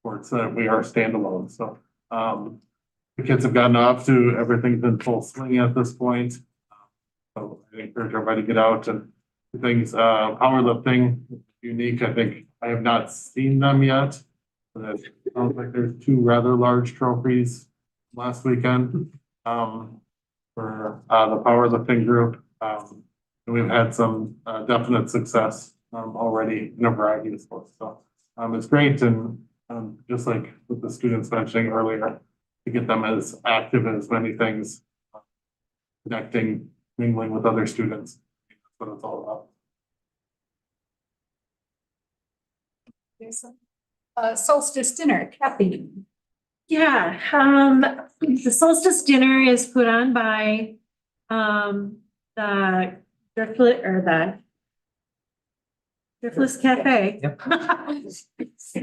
sports that we are standalone. So the kids have gotten off to everything's in full swing at this point. So I encourage everybody to get out and do things. Powerlifting is unique. I think I have not seen them yet. It sounds like there's 2 rather large trophies last weekend for the powerlifting group. And we've had some definite success already in a variety of sports. So it's great, and just like with the students mentioning earlier, to get them as active in as many things, connecting, mingling with other students. That's what it's all about. Jason. Solstice dinner, Kathy. Yeah, the solstice dinner is put on by the Driftless Cafe. Yep. I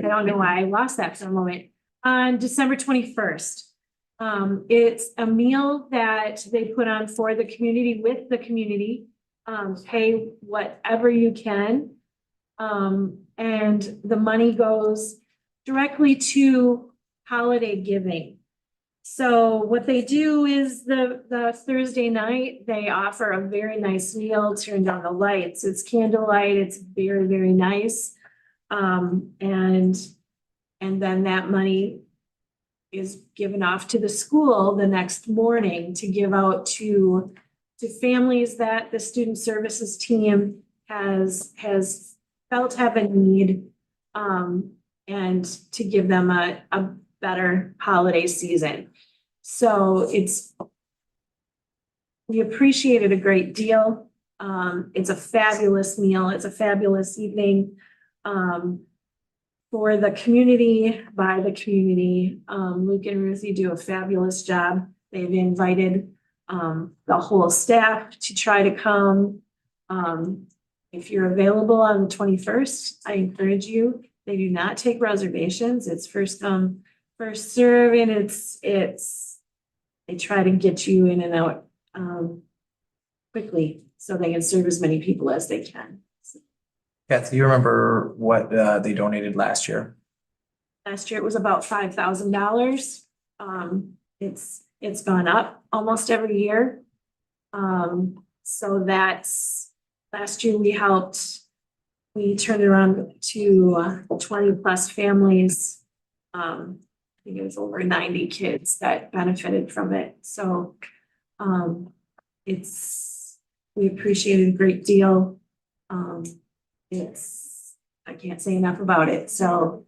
don't know why I lost that for a moment. On December 21st. It's a meal that they put on for the community, with the community. Pay whatever you can. And the money goes directly to holiday giving. So what they do is the Thursday night, they offer a very nice meal, turn down the lights. It's candlelight. It's very, very nice. And then that money is given off to the school the next morning to give out to families that the student services team has felt have a need, and to give them a better holiday season. So we appreciate it a great deal. It's a fabulous meal. It's a fabulous evening for the community, by the community. Luke and Ruthie do a fabulous job. They've invited the whole staff to try to come. If you're available on the 21st, I encourage you. They do not take reservations. It's first come, first serve, and they try to get you in and out quickly so they can serve as many people as they can. Kathy, you remember what they donated last year? Last year it was about $5,000. It's gone up almost every year. So that's, last year we turned it around to 20 plus families. I think it was over 90 kids that benefited from it. So we appreciate it a great deal. I can't say enough about it. So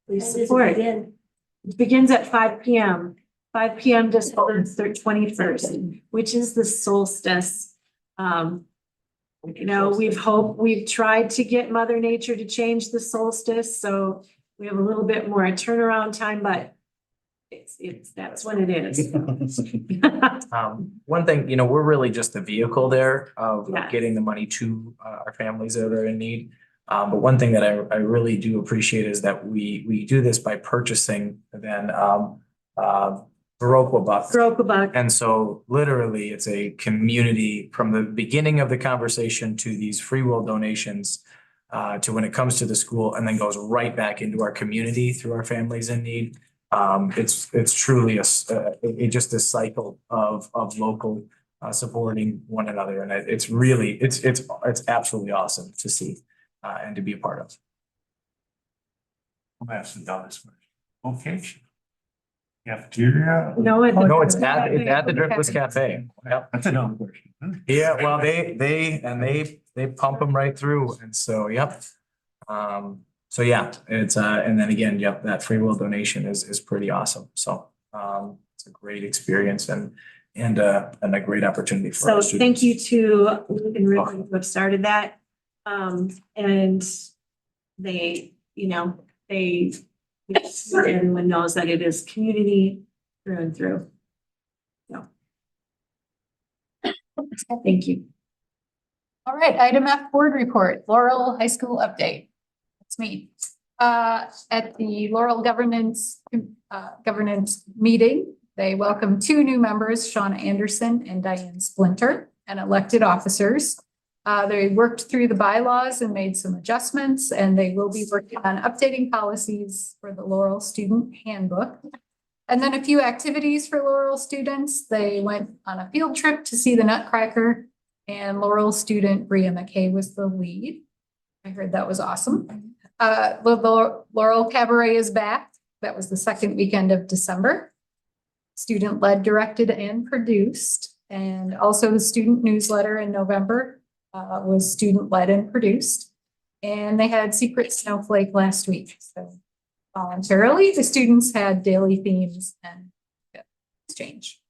please support it. It begins at 5 p.m. 5 p.m. December 21st, which is the solstice You know, we've tried to get Mother Nature to change the solstice, so we have a little bit more turnaround time, but that's what it is. One thing, we're really just the vehicle there of Yes. getting the money to our families that are in need. But one thing that I really do appreciate is that we do this by purchasing then Viroqua bucks. Viroqua buck. And so literally it's a community from the beginning of the conversation to these free will donations to when it comes to the school and then goes right back into our community through our families in need. It's truly just a cycle of local supporting one another. And it's really, it's absolutely awesome to see and to be a part of. I'm asking Dallas first. Location. Cafeteria? No, No, it's at the Driftless Cafe. Yep. That's a dumb question. Yeah, well, they pump them right through. And so, yep. So yeah, it's and then again, yep, that free will donation is pretty awesome. So it's a great experience and a great opportunity for So our students. thank you to Luke and Rick who have started that. And they, everyone knows that it is community through and through. So. Thank you. All right, item F, board report, Laurel High School update. That's me. At the Laurel governance meeting, they welcomed 2 new members, Shauna Anderson and Diane Splinter, and elected officers. They worked through the bylaws and made some adjustments, and they will be working on updating policies for the Laurel student handbook. And then a few activities for Laurel students. They went on a field trip to see the Nutcracker, and Laurel student Bria McKay was the lead. I heard that was awesome. The Laurel Cabaret is back. That was the second weekend of December. Student led, directed, and produced. And also the student newsletter in November was student led and produced. And they had Secret Snowflake last week. So voluntarily, the students had daily themes and exchange.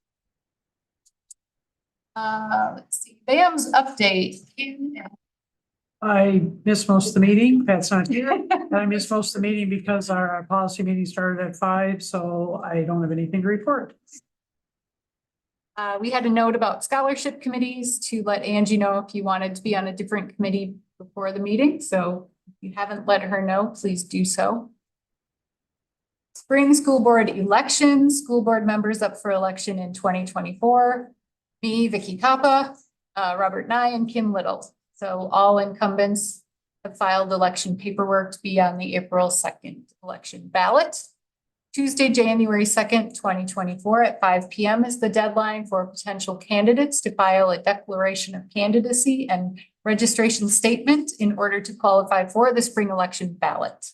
Let's see, BAM's update. I missed most of the meeting. Pat's not here. And I missed most of the meeting because our policy meeting started at 5, so I don't have anything to report. We had a note about scholarship committees to let Angie know if you wanted to be on a different committee before the meeting. So if you haven't let her know, please do so. Spring school board elections, school board members up for election in 2024. Me, Vicky Kappa, Robert Nye, and Kim Little. So all incumbents have filed election paperwork to be on the April 2nd election ballot. Tuesday, January 2nd, 2024 at 5 p.m. is the deadline for potential candidates to file a declaration of candidacy and registration statement in order to qualify for the spring election ballot.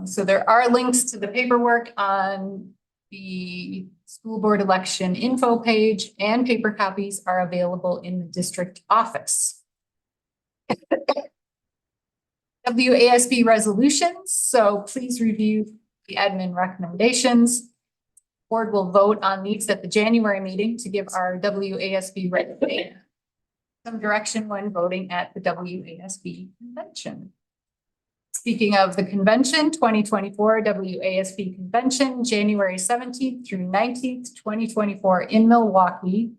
So there are links to the paperwork on the school board election info page, and paper copies are available in the district office. WASB resolutions. So please review the admin recommendations. Board will vote on these at the January meeting to give our WASB recommendation some direction when voting at the WASB convention. Speaking of the convention, 2024 WASB convention, January 17th through 19th, 2024 in Milwaukee.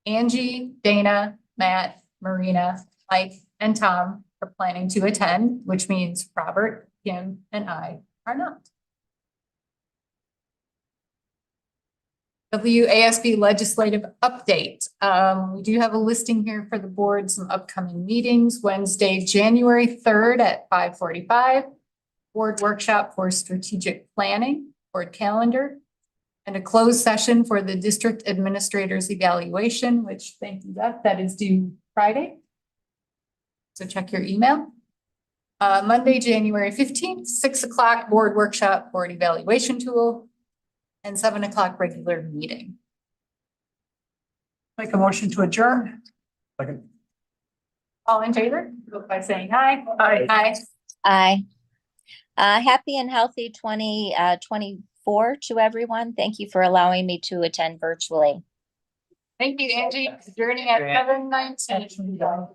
Angie, Dana, Matt, Marina, Mike, and Tom are planning to attend, which means Robert, Kim, and I are not. WASB legislative update. We do have a listing here for the board, some upcoming meetings. Wednesday, January 3rd at 5:45. Board workshop for strategic planning, board calendar, and a closed session for the district administrator's evaluation, which, thank you, Beth, that is due Friday. So check your email. Monday, January 15th, 6 o'clock, board workshop, board evaluation tool, and 7 o'clock regular meeting. Make a motion to adjourn. Second. All in favor, vote by saying aye. Aye. Aye. Aye. Happy and healthy 2024 to everyone. Thank you for allowing me to attend virtually. Thank you, Angie. Adjourning at 7:19.